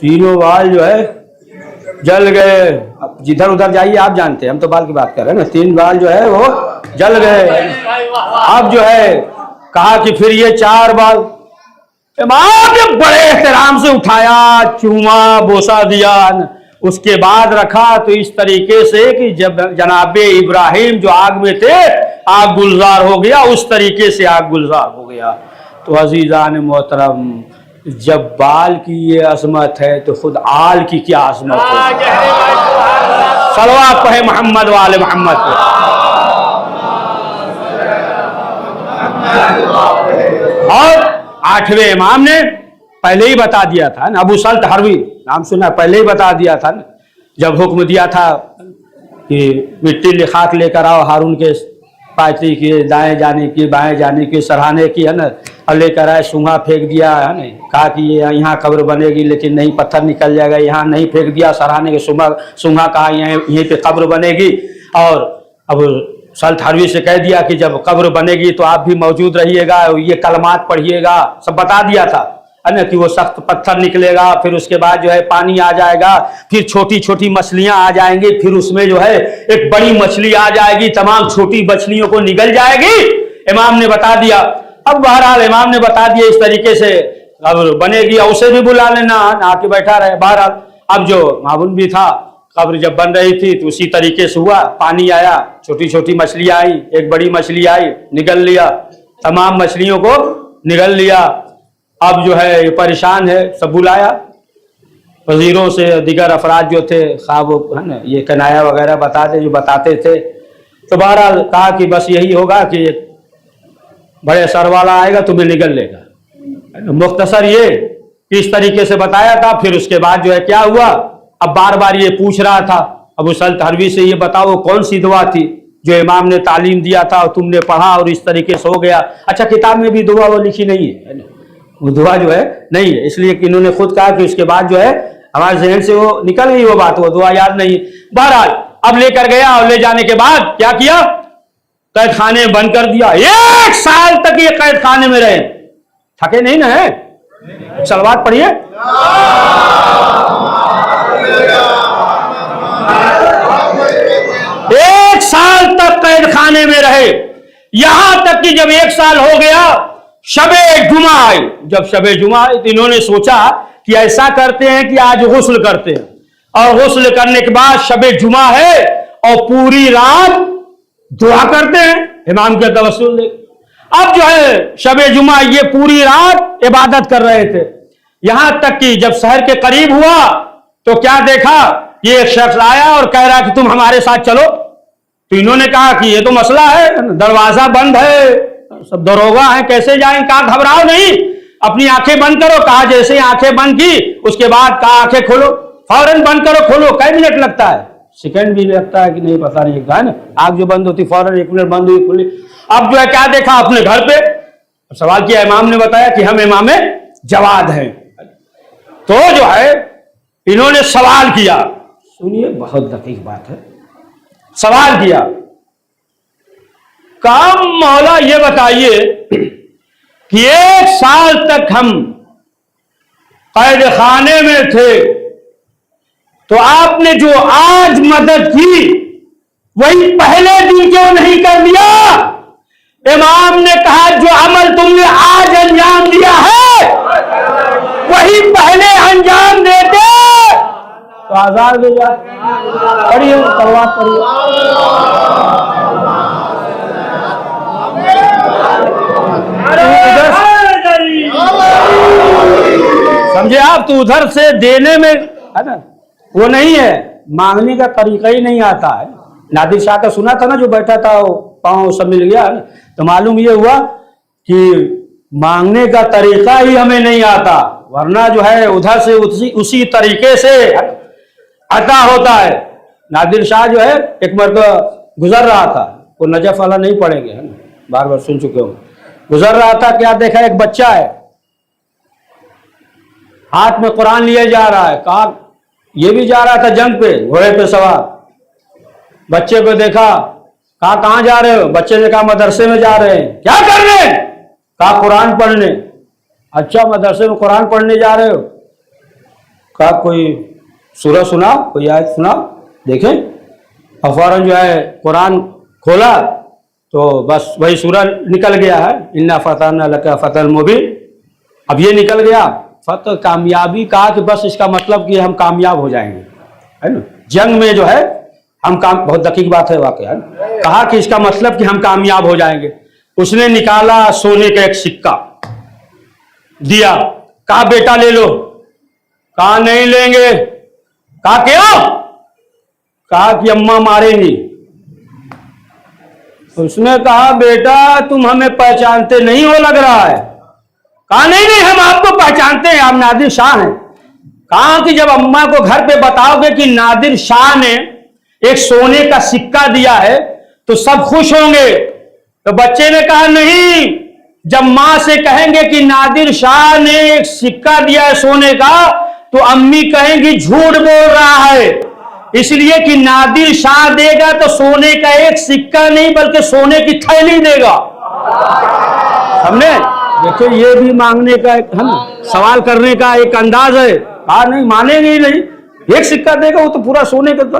तीनों बाल जो है जल गए। अब जिधर उधर जाइए आप जानते हैं, हम तो बाल की बात कर रहे हैं ना। 3 बाल जो है वो जल गए। अब जो है कहा कि फिर ये 4 बाल। इमाम ने बड़े एहतराम से उठाया, चूमा, बोसा दिया, उसके बाद रखा तो इस तरीके से कि जब जनाबे इब्राहिम जो आग में थे आग गुलजार हो गया, उस तरीके से आग गुलजार हो गया। तो अजीजान मोहतरम, जब बाल की ये अजमत है तो खुद आल की क्या अजमत है। सलवात पढ़े मोहम्मद वाले मोहम्मद पे। और 8वें इमाम ने पहले ही बता दिया था ना, अबू सल्त हरवी नाम सुना, पहले ही बता दिया था ना, जब हुक्म दिया था कि मिट्टी खाक लेकर आओ हारून के पायती की, दाएं जाने की बाएं जाने की सराहने की, है ना, और लेकर आए, सूंघा फेंक दिया, है ना, कहा कि ये यहाँ कब्र बनेगी लेकिन नहीं, पत्थर निकल जाएगा, यहाँ नहीं फेंक दिया, सराहने के सूंघा कहा यहीं पे कब्र बनेगी। और अब सल्त हरवी से कह दिया कि जब कब्र बनेगी तो आप भी मौजूद रहिएगा, ये कलमात पढ़िएगा, सब बता दिया था, है ना, कि वो सख्त पत्थर निकलेगा, फिर उसके बाद जो है पानी आ जाएगा, फिर छोटी छोटी मछलियां आ जाएंगी, फिर उसमें जो है एक बड़ी मछली आ जाएगी, तमाम छोटी मछलियों को निगल जाएगी। इमाम ने बता दिया। अब बहरहाल इमाम ने बता दिया इस तरीके से कब्र बनेगी, और उसे भी बुला लेना, आके बैठा रहे। बहरहाल अब जो मामून भी था, कब्र जब बन रही थी तो उसी तरीके से हुआ, पानी आया, छोटी छोटी मछलियां आई, एक बड़ी मछली आई, निगल लिया, तमाम मछलियों को निगल लिया। अब जो है ये परेशान है, सब बुलाया, वजीरों से दीगर अफराद जो थे, ख्वाब है ना, ये कनाया वगैरह बताते जो बताते थे। तो बहरहाल कहा कि बस यही होगा कि बड़े सर वाला आएगा तुम्हें निगल लेगा। मुख्तसर ये किस तरीके से बताया था। फिर उसके बाद जो है क्या हुआ, अब बार बार ये पूछ रहा था अबू सल्त हरवी से, ये बताओ कौन सी दुआ थी जो इमाम ने तालीम दिया था और तुमने पढ़ा और इस तरीके से हो गया। अच्छा, किताब में भी दुआ वो लिखी नहीं है, वो दुआ जो है नहीं है, इसलिए कि इन्होंने खुद कहा कि उसके बाद जो है हमारे जहन से वो निकल गई वो बात, वो दुआ याद नहीं। बहरहाल अब लेकर गया और ले जाने के बाद क्या किया, कैद खाने में बंद कर दिया। 1 साल तक ये कैद खाने में रहे, थके नहीं ना है। सलवात पढ़िए। 1 साल तक कैद खाने में रहे, यहां तक कि जब 1 साल हो गया, शबे जुमा आई। जब शबे जुमा आई तो इन्होंने सोचा कि ऐसा करते हैं कि आज गुस्ल करते हैं, और गुस्ल करने के बाद शबे जुमा है और पूरी रात दुआ करते हैं इमाम के तवस्सुल ले। अब जो है शबे जुमा, ये पूरी रात इबादत कर रहे थे, यहां तक कि जब शहर के करीब हुआ तो क्या देखा, ये एक शख्स आया और कह रहा कि तुम हमारे साथ चलो। तो इन्होंने कहा कि ये तो मसला है, दरवाजा बंद है, सब दरोगा है, कैसे जाएं। कहा घबराओ नहीं, अपनी आंखें बंद करो। कहा जैसे ही आंखें बंद की उसके बाद कहा आंखें खोलो, फौरन बंद करो। खोलो, कई मिनट लगता है, सेकंड भी लगता है कि नहीं पता नहीं, है ना, आंख जो बंद होती फौरन 1 मिनट बंद हुई खुली। अब जो है क्या देखा अपने घर पे, सवाल किया, इमाम ने बताया कि हम इमाम जवाद हैं। तो जो है इन्होंने सवाल किया, सुनिए बहुत दकीक बात है, सवाल किया, काम मौला ये बताइए कि 1 साल तक हम कैद खाने में थे, तो आपने जो आज मदद की वही पहले दिन क्यों नहीं कर दिया। इमाम ने कहा जो अमल तुमने आज अंजाम दिया है वही पहले अंजाम देते तो आजाद हो जाते। पढ़िए, सलवात पढ़िए। समझे आप, तो उधर से देने में है ना, वो नहीं है, मांगने का तरीका ही नहीं आता है। नादिर शाह का सुना था ना, जो बैठा था वो पाँव सब मिल गया, तो मालूम ये हुआ कि मांगने का तरीका ही हमें नहीं आता, वरना जो है उधर से उसी तरीके से अता होता है। नादिर शाह जो है एक मरतबा गुजर रहा था, वो नजफ वाला नहीं पढ़ेंगे, है ना, बार बार सुन चुके हो। गुजर रहा था, क्या देखा, एक बच्चा है हाथ में कुरान लिए जा रहा है। कहा ये भी जा रहा था जंग पे, घोड़े पे सवार। बच्चे को देखा, कहा कहां जा रहे हो। बच्चे ने कहा मदरसे में जा रहे हैं। क्या करने। कहा कुरान पढ़ने। अच्छा, मदरसे में कुरान पढ़ने जा रहे हो। कहा कोई सूरह सुनाओ, कोई आयत सुनाओ देखें। और फौरन जो है कुरान खोला तो बस वही सूरह निकल गया है, इन्ना फतहना लका फतहन मुबीन। अब ये निकल गया फतह, कामयाबी। कहा कि बस इसका मतलब कि हम कामयाब हो जाएंगे, है ना, जंग में जो है हम काम, बहुत दकीक बात है वाकई, कहा कि इसका मतलब कि हम कामयाब हो जाएंगे। उसने निकाला सोने का एक सिक्का दिया, कहा बेटा ले लो। कहा नहीं लेंगे। कहा क्यों। कहा कि अम्मा मारेंगी। उसने कहा बेटा तुम हमें पहचानते नहीं हो लग रहा है। कहा नहीं नहीं हम आपको पहचानते हैं, आप नादिर शाह हैं। कहा कि जब अम्मा को घर पे बताओगे कि नादिर शाह ने एक सोने का सिक्का दिया है तो सब खुश होंगे। तो बच्चे ने कहा नहीं, जब मां से कहेंगे कि नादिर शाह ने एक सिक्का दिया है सोने का तो अम्मी कहेंगी झूठ बोल रहा है, इसलिए कि नादिर शाह देगा तो सोने का एक सिक्का नहीं बल्कि सोने की थैली देगा। हमने देखो ये भी मांगने का एक सवाल करने का एक अंदाज है। कहा नहीं मानेंगे ही नहीं, एक सिक्का देगा वो तो पूरा सोने का तो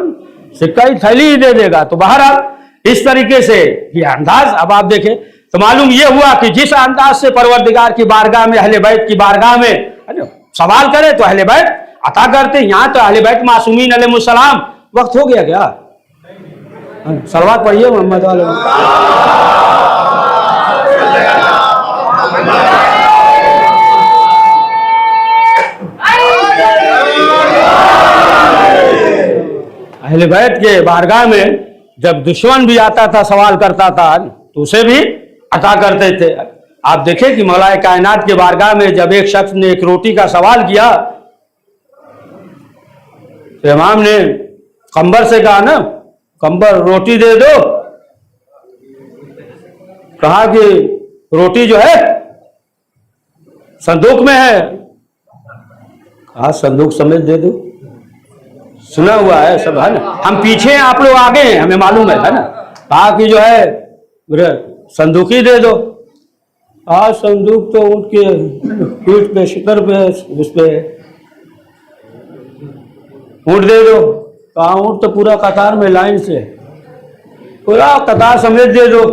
सिक्का ही थैली ही दे देगा। तो बहरहाल इस तरीके से ये अंदाज अब आप देखें तो मालूम ये हुआ कि जिस अंदाज से परवरदिगार की बारगाह में अहले बैत की बारगाह में सवाल करे तो अहले बैत अता करते। यहां तो अहले बैत मासूमीन अलैहिस्सलाम। वक्त हो गया क्या? सलवात पढ़िए मोहम्मद वाले। अहले बैत के बारगाह में जब दुश्मन भी आता था सवाल करता था तो उसे भी अता करते थे। आप देखें कि मौलाए कायनात के बारगाह में जब एक शख्स ने एक रोटी का सवाल किया तो इमाम ने कंबर से कहा ना कंबर रोटी दे दो। कहा कि रोटी जो है संदूक में है। कहा संदूक समेत दे दो। सुना हुआ है सब है ना, हम पीछे हैं आप लोग आगे हैं हमें मालूम है ना। कहा कि जो है संदूक ही दे दो। आज संदूक तो ऊँट के पीठ पे शिकर पे उस पे ऊँट दे दो। कहा ऊँट तो पूरा कतार में लाइन से पूरा कतार समेत दे दो।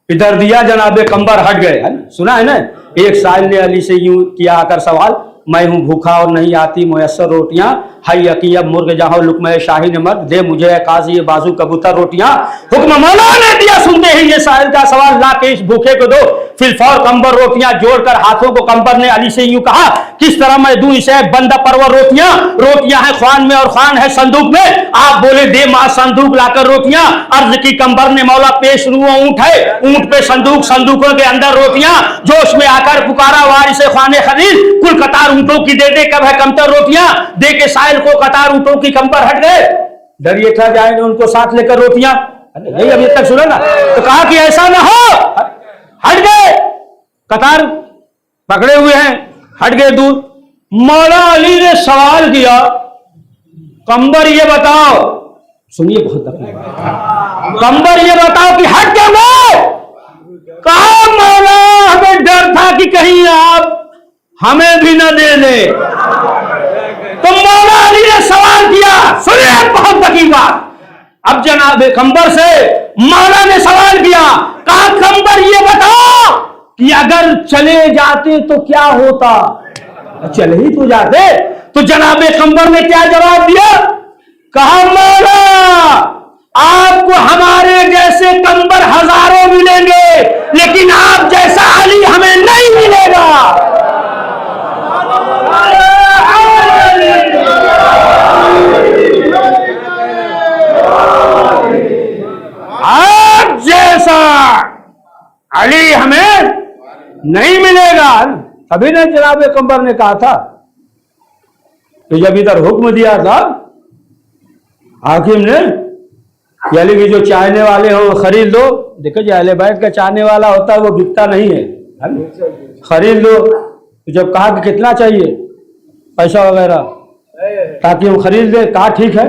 इधर दिया जनाबे कंबर हट गए है ना। सुना है ना एक साइल ने अली से यूं किया आकर सवाल, मैं हूं भूखा और नहीं आती मुयस्सर रोटियां, हाय यकीब मुर्ग जहां लुकमे शाही ने मर्द दे मुझे काजी बाजू कबूतर रोटियां। हुक्म मौला ने दिया सुनते ही ये साहिल का सवाल, ला के इस भूखे को दो फिलफौर कंबर रोटियां। जोड़कर हाथों को कंबर ने अली से यूं कहा, किस तरह मैं दूं इसे बंदा परवर रोटियां। रोटियां है ख्वान में और ख्वान है संदूक में। आप बोले दे मां संदूक लाकर रोटियां। अर्ज की कंबर ने मौला पेश रू ऊंट है, ऊंट पे संदूक, संदूकों के अंदर रोटियां। जोश में आकर पुकारा वारिसे ख्वाने खलील, कुल कतार ऊंटों की दे दे कब है कमतर रोटियां। दे के साहिल को कतार ऊंटों की कंपर हट गए। डरिए था जाए उनको साथ लेकर रोटियां। नहीं अभी तक सुना ना। तो कहा कि ऐसा ना हो, हट गए कतार पकड़े हुए हैं, हट गए दूर। मौला अली ने सवाल किया, कंबर ये बताओ, सुनिए बहुत तकलीफ, कंबर ये बताओ कि हट गए वो। कहा मौला हमें डर था कि कहीं आप हमें भी न दे दे। तो मौला अली ने सवाल किया, सुनिए बहुत तकलीफ बात। अब जनाबे कंबर से मौला ने सवाल किया, कहा कंबर ये बताओ कि अगर चले जाते तो क्या होता। चले ही तो जाते। तो जनाबे कंबर ने क्या जवाब दिया, कहा मौला आपको हमारे जैसे कंबर हजारों मिलेंगे लेकिन आप जैसा अली हमें नहीं मिलेगा। आप जैसा अली हमें नहीं मिलेगा। अभी ने जनाब कंबर ने कहा था तो जब इधर हुक्म दिया था हाकिम ने कि अली की जो चाहने वाले हो खरीद लो। देखो जो अहले बैत का चाहने वाला होता है वो बिकता नहीं है, खरीद लो। तो जब कहा कि कितना चाहिए पैसा वगैरह ताकि हम खरीद ले, कहा ठीक है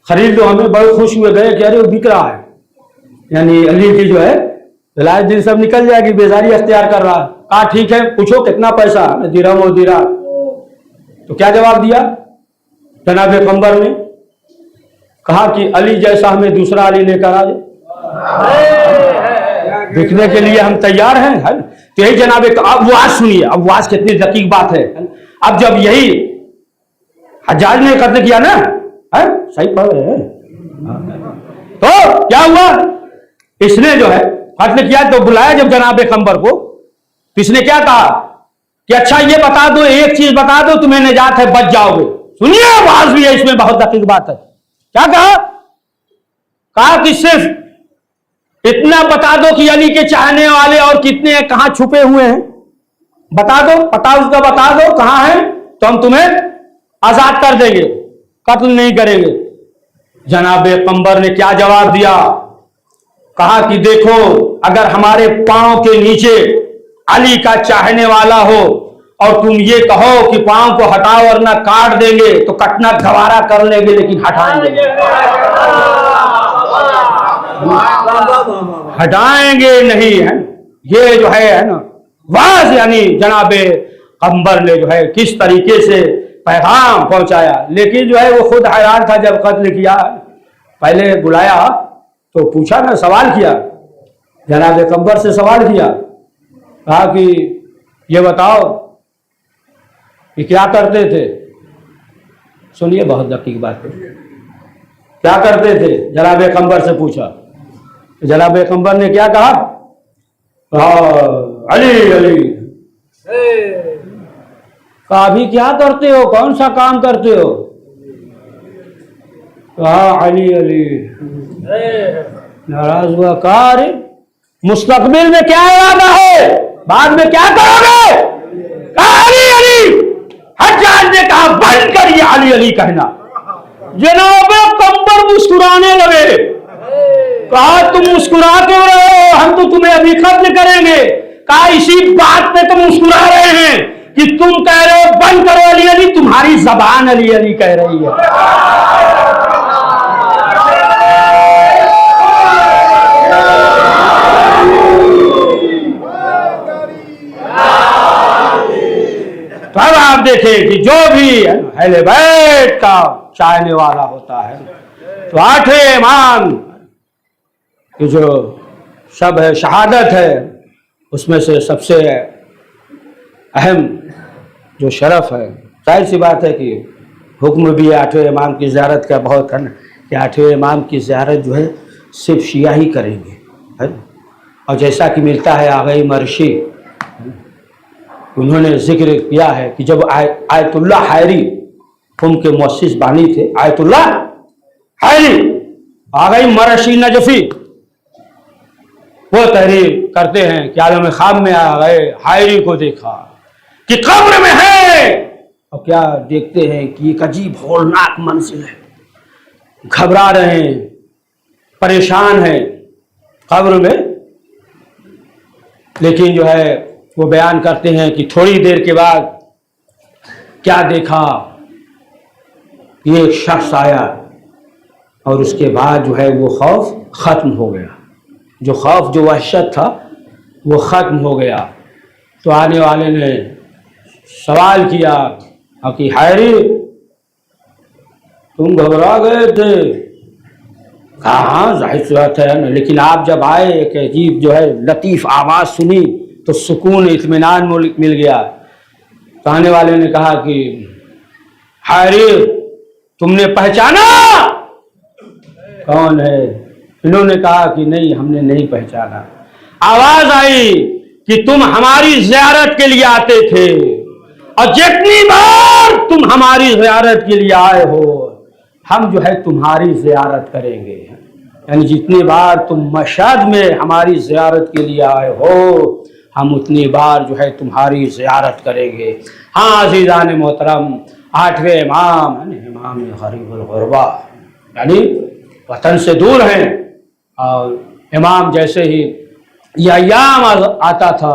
खरीद लो। हमें बहुत खुश हुए गए कि अरे वो बिक रहा है, यानी अली की जो है विलायत दिन सब निकल जाएगी, बेजारी अख्तियार कर रहा है। कहा ठीक है पूछो कितना पैसा, दिरहम और दिरा। तो क्या जवाब दिया जनाब कंबर ने, कहा कि अली जैसा हमें दूसरा अली लेकर आ जाए, देखने के लिए हम तैयार हैं, है? तो यही जनाब अब वाज सुनिए, अब वाज कितनी दकीक बात है। अब जब यही हज्जाज ने कत्ल किया ना, है? सही पढ़ रहे हैं, तो क्या हुआ इसने जो है कत्ल किया तो बुलाया जब जनाब कंबर को, तो इसने क्या कहा कि अच्छा ये बता दो, एक चीज बता दो तुम्हें निजात है, बच जाओगे। सुनिए आवाज भी है इसमें, बहुत दकीक बात है। क्या कहा कि सिर्फ इतना बता दो कि अली के चाहने वाले और कितने हैं, कहां छुपे हुए हैं, बता दो, पता उसका बता दो कहां है, तो हम तुम्हें आजाद कर देंगे, कत्ल नहीं करेंगे। जनाब पैगंबर ने क्या जवाब दिया? कहा कि देखो, अगर हमारे पांव के नीचे अली का चाहने वाला हो और तुम ये कहो कि पांव को हटाओ वरना काट देंगे, तो कटना गवारा कर लेंगे, लेकिन हटाएंगे हटाएंगे नहीं, है ये जो है ना वाज, यानी जनाबे पैगंबर ने जो है किस तरीके से पैगाम पहुंचाया। लेकिन जो है वो खुद हैरान था, जब कत्ल किया, पहले बुलाया तो पूछा ना, सवाल किया, जनाब पैगंबर से सवाल किया, कहा कि ये बताओ कि क्या करते थे। सुनिए, बहुत दकीक बात है, क्या करते थे, जनाब पैगंबर से पूछा। जनाब पैगंबर ने क्या कहा? अली अली। कहा अभी क्या करते हो, कौन सा काम करते हो? कहा अली अली। नाराज हुआ, कहा अरे मुस्तकबिल में क्या इरादा है, बाद में क्या करोगे? कहा अली अली। हज्जाज ने कहा बंद करिए अली अली कहना। जनाब पैगंबर मुस्कुराने लगे। कहा तुम मुस्कुरा क्यों रहे हो, हम तो तुम्हें अभी कत्ल करेंगे। कहा इसी बात पे तुम मुस्कुरा रहे हैं कि तुम कह रहे हो बंद करो अली अली, तुम्हारी जबान अली अली कह रही है। तो अब आप देखें कि जो भी अहले बैत का चाहने वाला होता है, तो आठवें इमाम की जो शब है, शहादत है, उसमें से सबसे अहम जो शरफ है, जाहिर सी बात है कि हुक्म भी आठवें इमाम की ज़ियारत का बहुत है ना, कि आठवें इमाम की ज़ियारत जो है सिर्फ शिया ही करेंगे, है ना। और जैसा कि मिलता है आगे मरशी, उन्होंने जिक्र किया है कि जब आयतुल्ला हैरी उनके मुअस्सिस बानी थे, आयतुल्ला हैरी, आगे मरशी नजफी, वो तहरीर करते हैं कि आलम ख्वाब में आ गए, हैरी को देखा कि कब्र में है, और क्या देखते हैं कि एक अजीब हौलनाक मंजिल है, घबरा रहे हैं, परेशान हैं कब्र में। लेकिन जो है वो बयान करते हैं कि थोड़ी देर के बाद क्या देखा, ये एक शख्स आया और उसके बाद जो है वो खौफ ख़त्म हो गया, जो खौफ जो वहशत था वो ख़त्म हो गया। तो आने वाले ने सवाल किया कि हैरी तुम घबरा गए थे? कहा हाँ जाहिर सी बात है ना, लेकिन आप जब आए एक अजीब जो है लतीफ़ आवाज़ सुनी तो सुकून इत्मीनान मिल गया। तो आने वाले ने कहा कि हैरी तुमने पहचाना कौन है? इन्होंने कहा कि नहीं, हमने नहीं पहचाना। आवाज आई कि तुम हमारी ज़ियारत के लिए आते थे और जितनी बार तुम हमारी ज़ियारत के लिए आए हो हम जो है तुम्हारी ज़ियारत करेंगे, यानी जितनी बार तुम मशहद में हमारी ज़ियारत के लिए आए हो हम उतनी बार जो है तुम्हारी ज़ियारत करेंगे। हाँ अज़ीज़ान मोहतरम, आठवें इमाम इमाम गरीबुल गुरबा, यानी वतन से दूर हैं, और इमाम जैसे ही ये अय्याम आता था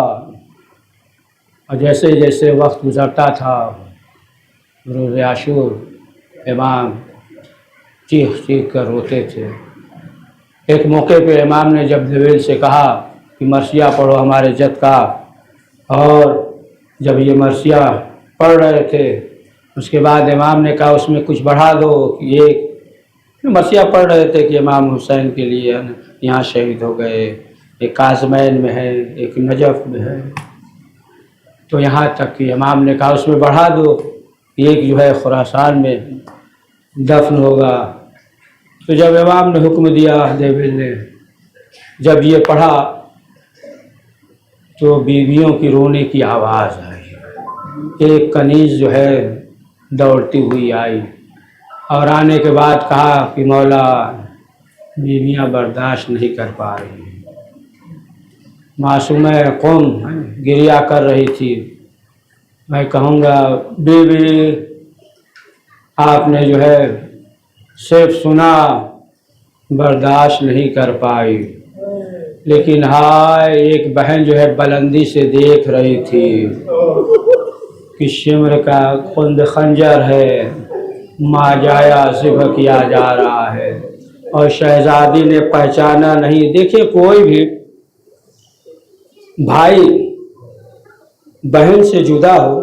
और जैसे जैसे वक्त गुज़रता था, रोज़ आशूर इमाम चीख चीख कर रोते थे। एक मौके पे इमाम ने जब जवेल से कहा कि मरसिया पढ़ो हमारे जद का, और जब ये मरसिया पढ़ रहे थे उसके बाद इमाम ने कहा उसमें कुछ बढ़ा दो, कि एक मरसिया पढ़ रहे थे कि इमाम हुसैन के लिए यहाँ शहीद हो गए, एक काज़मैन में है, एक नजफ़ में है, तो यहाँ तक कि इमाम ने कहा उसमें बढ़ा दो, एक जो है खुरासान में दफन होगा। तो जब इमाम ने हुक्म दिया, देविल ने जब ये पढ़ा तो बीवियों की रोने की आवाज़ आई। एक कनीज़ जो है दौड़ती हुई आई और आने के बाद कहा कि मौला बीवियाँ बर्दाश्त नहीं कर पा रही हैं, मासूम कौम गिरिया कर रही थी। मैं कहूँगा बीवी आपने जो है सिर्फ सुना, बर्दाश्त नहीं कर पाई, लेकिन हाय एक बहन जो है बुलंदी से देख रही थी कि शिमर का खुंद खंजर है, माजाया ज़िब्ह किया जा रहा है और शहजादी ने पहचाना नहीं। देखिए कोई भी भाई बहन से जुदा हो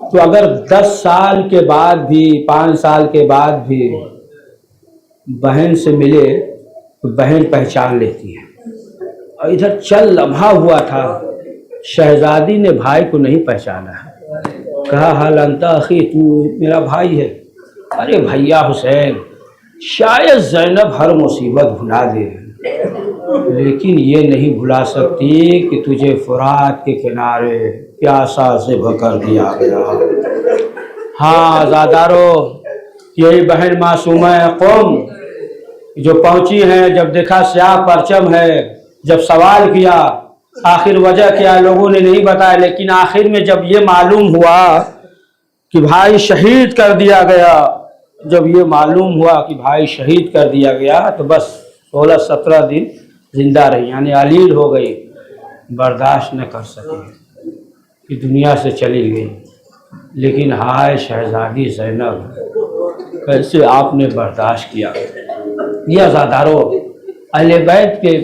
तो अगर 10 साल के बाद भी, 5 साल के बाद भी बहन से मिले तो बहन पहचान लेती है। और इधर चल लम्हा हुआ था, शहजादी ने भाई को नहीं पहचाना। कहा हाल अंता अखी, तू मेरा भाई है। अरे भैया हुसैन, शायद ज़ैनब हर मुसीबत भुला दे, लेकिन ये नहीं भुला सकती कि तुझे फुरात के किनारे प्यासा ज़िब्ह कर दिया गया। हाँ आज़ादारो, यही बहन मासूमा कौम जो पहुंची हैं, जब देखा स्याह परचम है, जब सवाल किया आखिर वजह क्या, लोगों ने नहीं बताया, लेकिन आखिर में जब ये मालूम हुआ कि भाई शहीद कर दिया गया, जब ये मालूम हुआ कि भाई शहीद कर दिया गया तो बस 16-17 दिन जिंदा रही, यानी अलील हो गई, बर्दाश्त न कर सकी कि दुनिया से चली गई। लेकिन हाय शहजादी ज़ैनब, कैसे आपने बर्दाश्त किया। ये आज़ादारों, अहले बैत के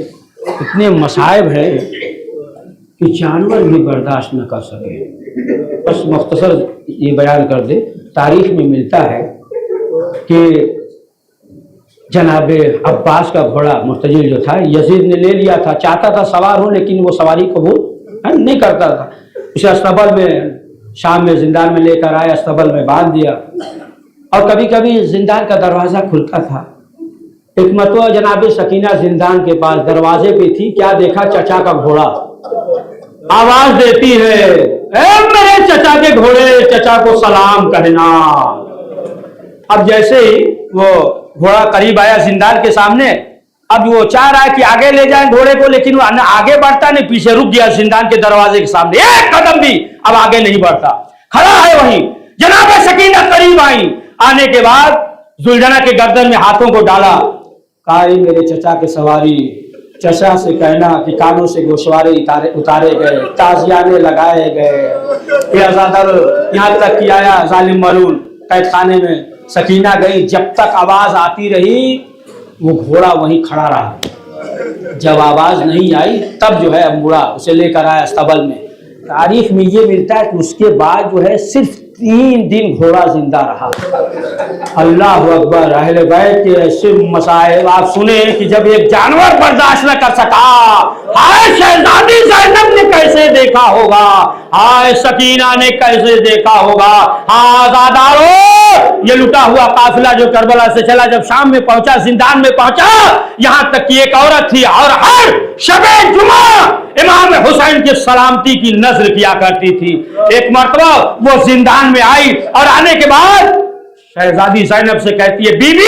इतने मसाइब हैं कि जानवर भी बर्दाश्त न कर सके। बस मुख्तसर ये बयान कर दे, तारीख में मिलता है कि जनाबे अब्बास का घोड़ा मुर्तजिल जो था, यजीद ने ले लिया था, चाहता था सवार हो, लेकिन वो सवारी कबूल नहीं करता था। उसे अस्तबल में, शाम में जिंदान में लेकर आए, अस्तबल में बांध दिया। और कभी कभी जिंदान का दरवाज़ा खुलता था। एक मरतबा जनाबे सकीना जिंदान के पास दरवाजे पे थी, क्या देखा, चचा का घोड़ा आवाज देती है, ए मेरे चचा के घोड़े, चचा को सलाम कहना। अब जैसे ही वो घोड़ा करीब आया जिंदान के सामने, अब वो चाह रहा है कि आगे ले जाए घोड़े को, लेकिन वो आगे बढ़ता नहीं, पीछे रुक गया जिंदान के दरवाजे के सामने, एक कदम भी अब आगे नहीं बढ़ता, खड़ा है वहीं। जनाबे सकीना करीब आई, आने के बाद जुलझना के गर्दन में हाथों को डाला, कहा मेरे चचा के सवारी, चचा से कहना कि कानों से गोशवारे उतारे गए, ताजियाने लगाए गए। यहाँ तक कि आया जालिम मलून कैद खाने में, सकीना गई, जब तक आवाज आती रही वो घोड़ा वहीं खड़ा रहा। जब आवाज नहीं आई तब जो है मुड़ा, उसे लेकर आया अस्तबल में। तारीख में ये मिलता है कि उसके बाद जो है सिर्फ 3 दिन घोड़ा जिंदा रहा। अल्लाह अकबर। अहले बैत के ऐसे मसाइब आप सुने कि जब एक जानवर बर्दाश्त न कर सका, हाय शहजादी ज़ैनब ने कैसे देखा होगा, हाय सकीना ने कैसे देखा होगा। हाँ आज़ादारों, ये लुटा हुआ काफिला जो करबला से चला, जब शाम में पहुंचा, जिंदान में पहुंचा, यहां तक कि एक औरत थी और हर शबे जुमा इमाम हुसैन की सलामती की नजर किया करती थी। एक मरतबा वो जिंदान में आई और आने के बाद शहजादी ज़ैनब से कहती है, बीबी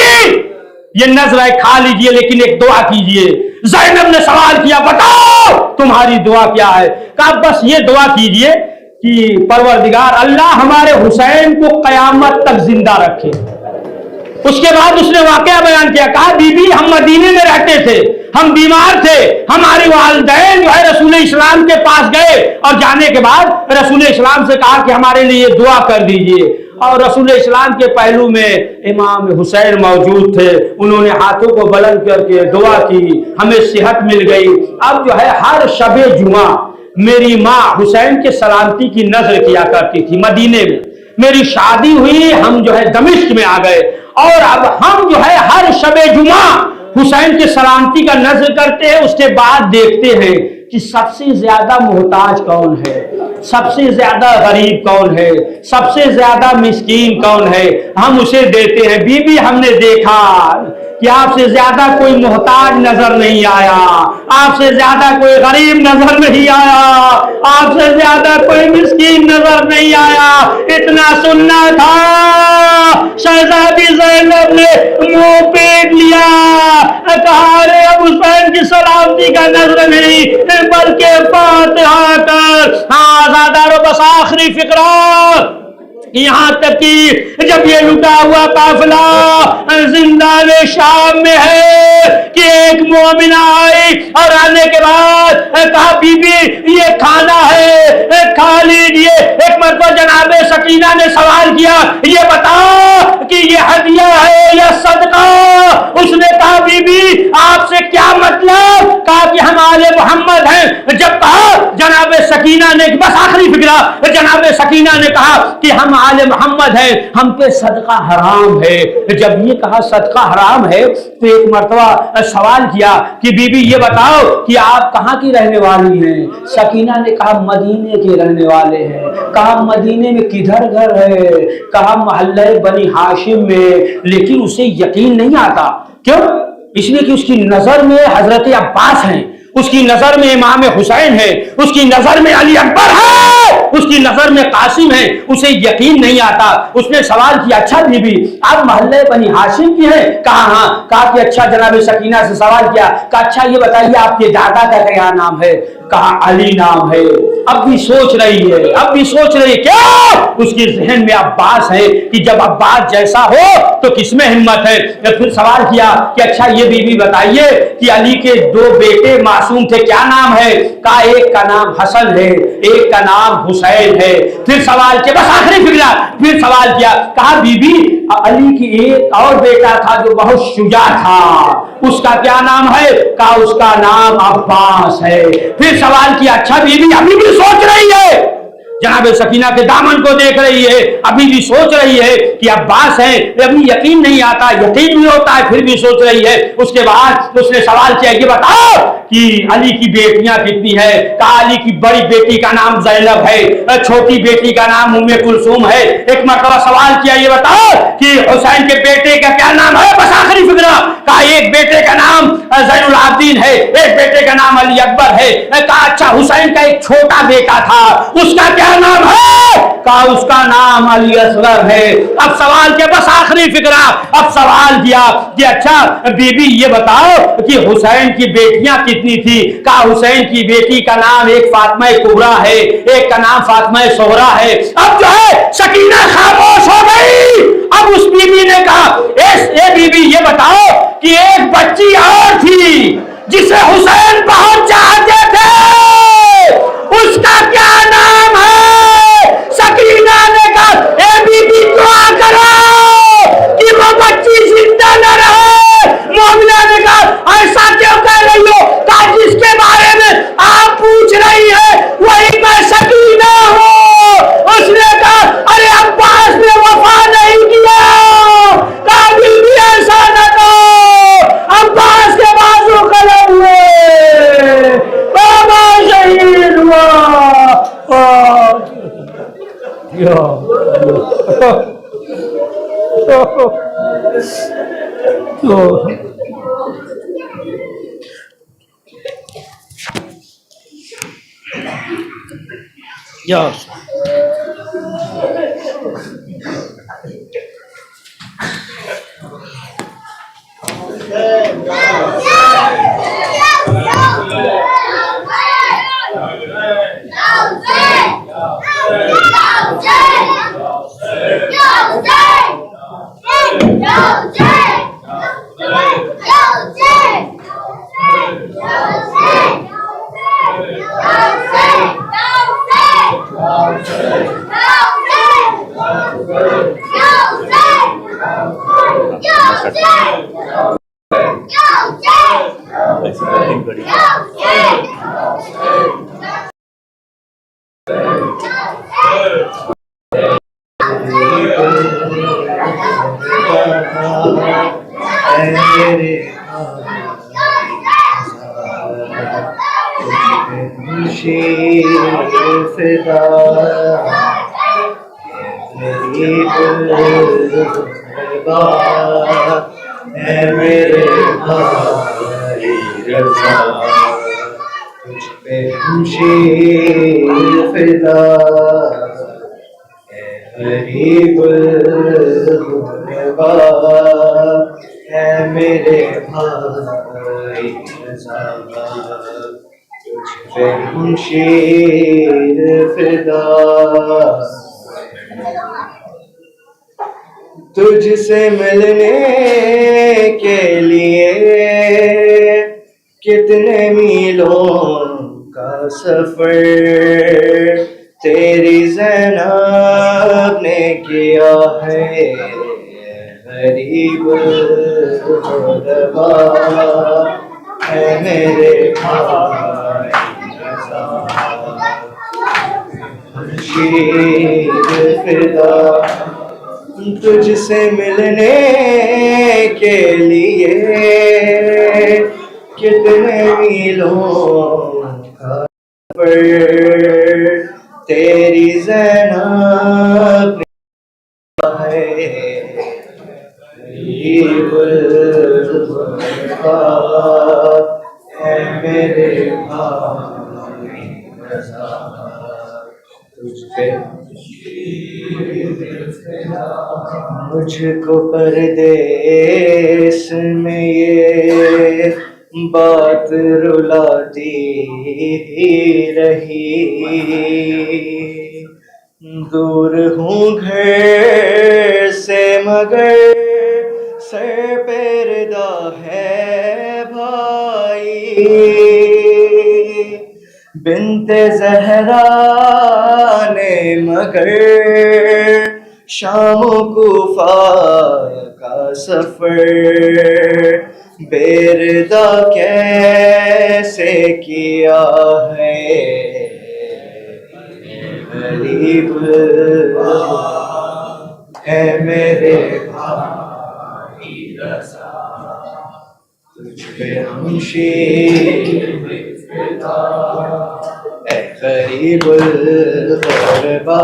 ये नजर है, खा लीजिए, लेकिन एक दुआ कीजिए। ज़ैनब ने सवाल किया, बताओ तुम्हारी दुआ क्या है। कहा बस ये दुआ कीजिए कि परवरदिगार अल्लाह हमारे हुसैन को कयामत तक जिंदा रखे। उसके बाद उसने वाकया बयान किया, कहा बीबी हम मदीने में रहते थे, हम बीमार थे, हमारे वालिदैन जो है रसूल इस्लाम के पास गए और जाने के बाद रसूल इस्लाम से कहा कि हमारे लिए दुआ कर दीजिए। और रसूल इस्लाम के पहलू में इमाम हुसैन मौजूद थे, उन्होंने हाथों को बुलंद करके दुआ की, हमें सेहत मिल गई। अब जो है हर शबे जुमा मेरी माँ हुसैन के सलामती की नजर किया करती थी मदीने में। मेरी शादी हुई, हम जो है दमिश्क में आ गए और अब हम जो है हर शबे जुमा हुसैन की सलामती का नजर करते हैं। उसके बाद देखते हैं कि सबसे ज्यादा मोहताज कौन है, सबसे ज्यादा गरीब कौन है, सबसे ज्यादा मिस्कीन कौन है, हम उसे देते हैं। बीबी हमने देखा कि आपसे ज्यादा कोई मोहताज नजर नहीं आया, आपसे ज्यादा कोई गरीब नजर नहीं आया, आपसे ज्यादा कोई मिस्कीन नजर नहीं आया। इतना सुनना था शहजादी ज़ैनब ने मुंह पीट लिया। कहा अरे अब हुसैन की सलामती का नजर नहीं बल्कि फातिहा कर। हाँ आज़ादारों, बस आखिरी फिक्रा, यहाँ तक कि जब ये लुटा हुआ काफिला जिंदान शाम में है कि एक मोमिना आई और आने के बाद कहा बीबी ये खाना है खा लीजिए। एक मरतबा जनाबे सकीना ने सवाल किया ये बताओ कि ये हदिया है या सदका। उसने कहा बीबी आपसे क्या मतलब? कहा कि हम आले मोहम्मद हैं। जब कहा जनाबे सकीना ने, बस आखिरी फिक्रा, जनाबे सकीना ने कहा कि हम आले मोहम्मद है, हम पे सदका हराम है। जब ये कहा सदका हराम है तो एक मर्तबा सवाल किया कि बीबी ये बताओ कि आप कहाँ की रहने वाली हैं? सकीना ने कहा मदीने के रहने वाले हैं। कहा मदीने में किधर घर है? कहा मोहल्ले बनी हाशिम में। लेकिन उसे यकीन नहीं आता। क्यों? इसलिए कि उसकी नजर में हजरत अब्बास हैं, उसकी नजर में इमाम हुसैन है, उसकी नजर में अली अकबर है, उसकी नजर में कासिम है। उसे यकीन नहीं आता। उसने सवाल किया अच्छा बीबी आप मोहल्ले बनी हाशिम की हैं? कहा हाँ। कहा कि अच्छा। जनाब सकीना से सवाल किया, कहा अच्छा ये बताइए आपके दादा का क्या नाम है? कहा अली नाम है। अब भी सोच रही है, अब भी सोच रही है। क्या? उसके जहन में अब्बास है कि जब अब्बास जैसा हो तो किसमें हिम्मत है। फिर सवाल किया कि अच्छा ये बीबी बताइए कि अली के दो बेटे मासूम थे, क्या नाम है? कहा एक का नाम हसन है, एक का नाम हुसैन है। फिर सवाल किया, बस आखिरी फिक्रा, फिर सवाल किया, कहा बीबी अली की एक और बेटा था जो बहुत शुजा था, उसका क्या नाम है? कहा उसका नाम अब्बास है। फिर सवाल किया अच्छा बीबी अभी भी सोच रही है, जनाब सकीना के दामन को देख रही है, अभी भी सोच रही है कि अब्बास है। अभी यकीन नहीं आता, यकीन भी होता है फिर भी सोच रही है। उसके बाद उसने सवाल किया कि बताओ कि अली की बेटियां कितनी है? कहा अली की बड़ी बेटी का नाम ज़ैनब है, छोटी बेटी का नाम उम्मे कुलसूम है। एक मरतबा सवाल किया ये बताओ कि हुसैन के बेटे का क्या नाम है? बस आखिरी फिक्रा। कहा एक बेटे का नाम ज़ैनुल आबिदीन है, एक बेटे का नाम अली अकबर है। कहा अच्छा हुसैन का एक छोटा बेटा था, उसका क्या नाम है? कहा उसका नाम अली असगर है। अब सवाल के बस आखिरी फिक्रा। अब सवाल किया कि अच्छा बीबी ये बताओ कि हुसैन की बेटियां कितनी थी? कहा हुसैन की बेटी का नाम एक फातिमा कुबरा है, एक का नाम फातिमा सोहरा है। अब जो है सकीना खामोश हो गई। अब उस बीबी ने कहा ए बीबी ये बताओ कि एक बच्ची और थी जिसे हुसैन बहुत चाहते थे, उसका क्या नाम है? सकीना ने कहा ए बीबी दुआ करो कि वो बच्ची जिंदा न रहे। मोमिना ने कहा ऐसा क्यों कह रही हो? कहा जिसके बारे में आप पूछ रही है वही मैं सकीना हूं। उसने कहा अरे अब्बास ने वफा नहीं किया। कहा बीबी ऐसा न कहो, अब्बास के बाजू कलम हुए, बाबा शहीद हुआ। Yes. गरीब गुरबा है मेरे भाई रज़ा, तुझ पे हम शीर फिदा, तुझसे मिलने के लिए कितने मीलों का सफर तेरी ज़ैनब ने किया है। गरीब गुरबा है मेरे भाई रज़ा, शीर फिदा, तुझसे मिलने के लिए कितने मीलों का सफर तेरी ज़ैनब है। गरीब गुरबा है मेरे भाई रज़ा, तुझ पे मुझको परदेस में ये बात रुलाती ही रही, दूर हूँ घर से मगर सर पे पर्दा है भाई, बिन्ते ज़हरा ने मगर शाम कूफा का सफर बेरदा कैसे किया है। गरीब है मेरे भाई रज़ा, तुझ पे हम शीर फिदा, ऐ गरीब गुरबा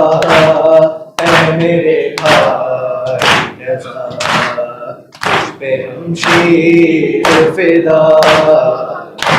है मेरे भाई रज़ा, तुझ पे हम शीर फिदा।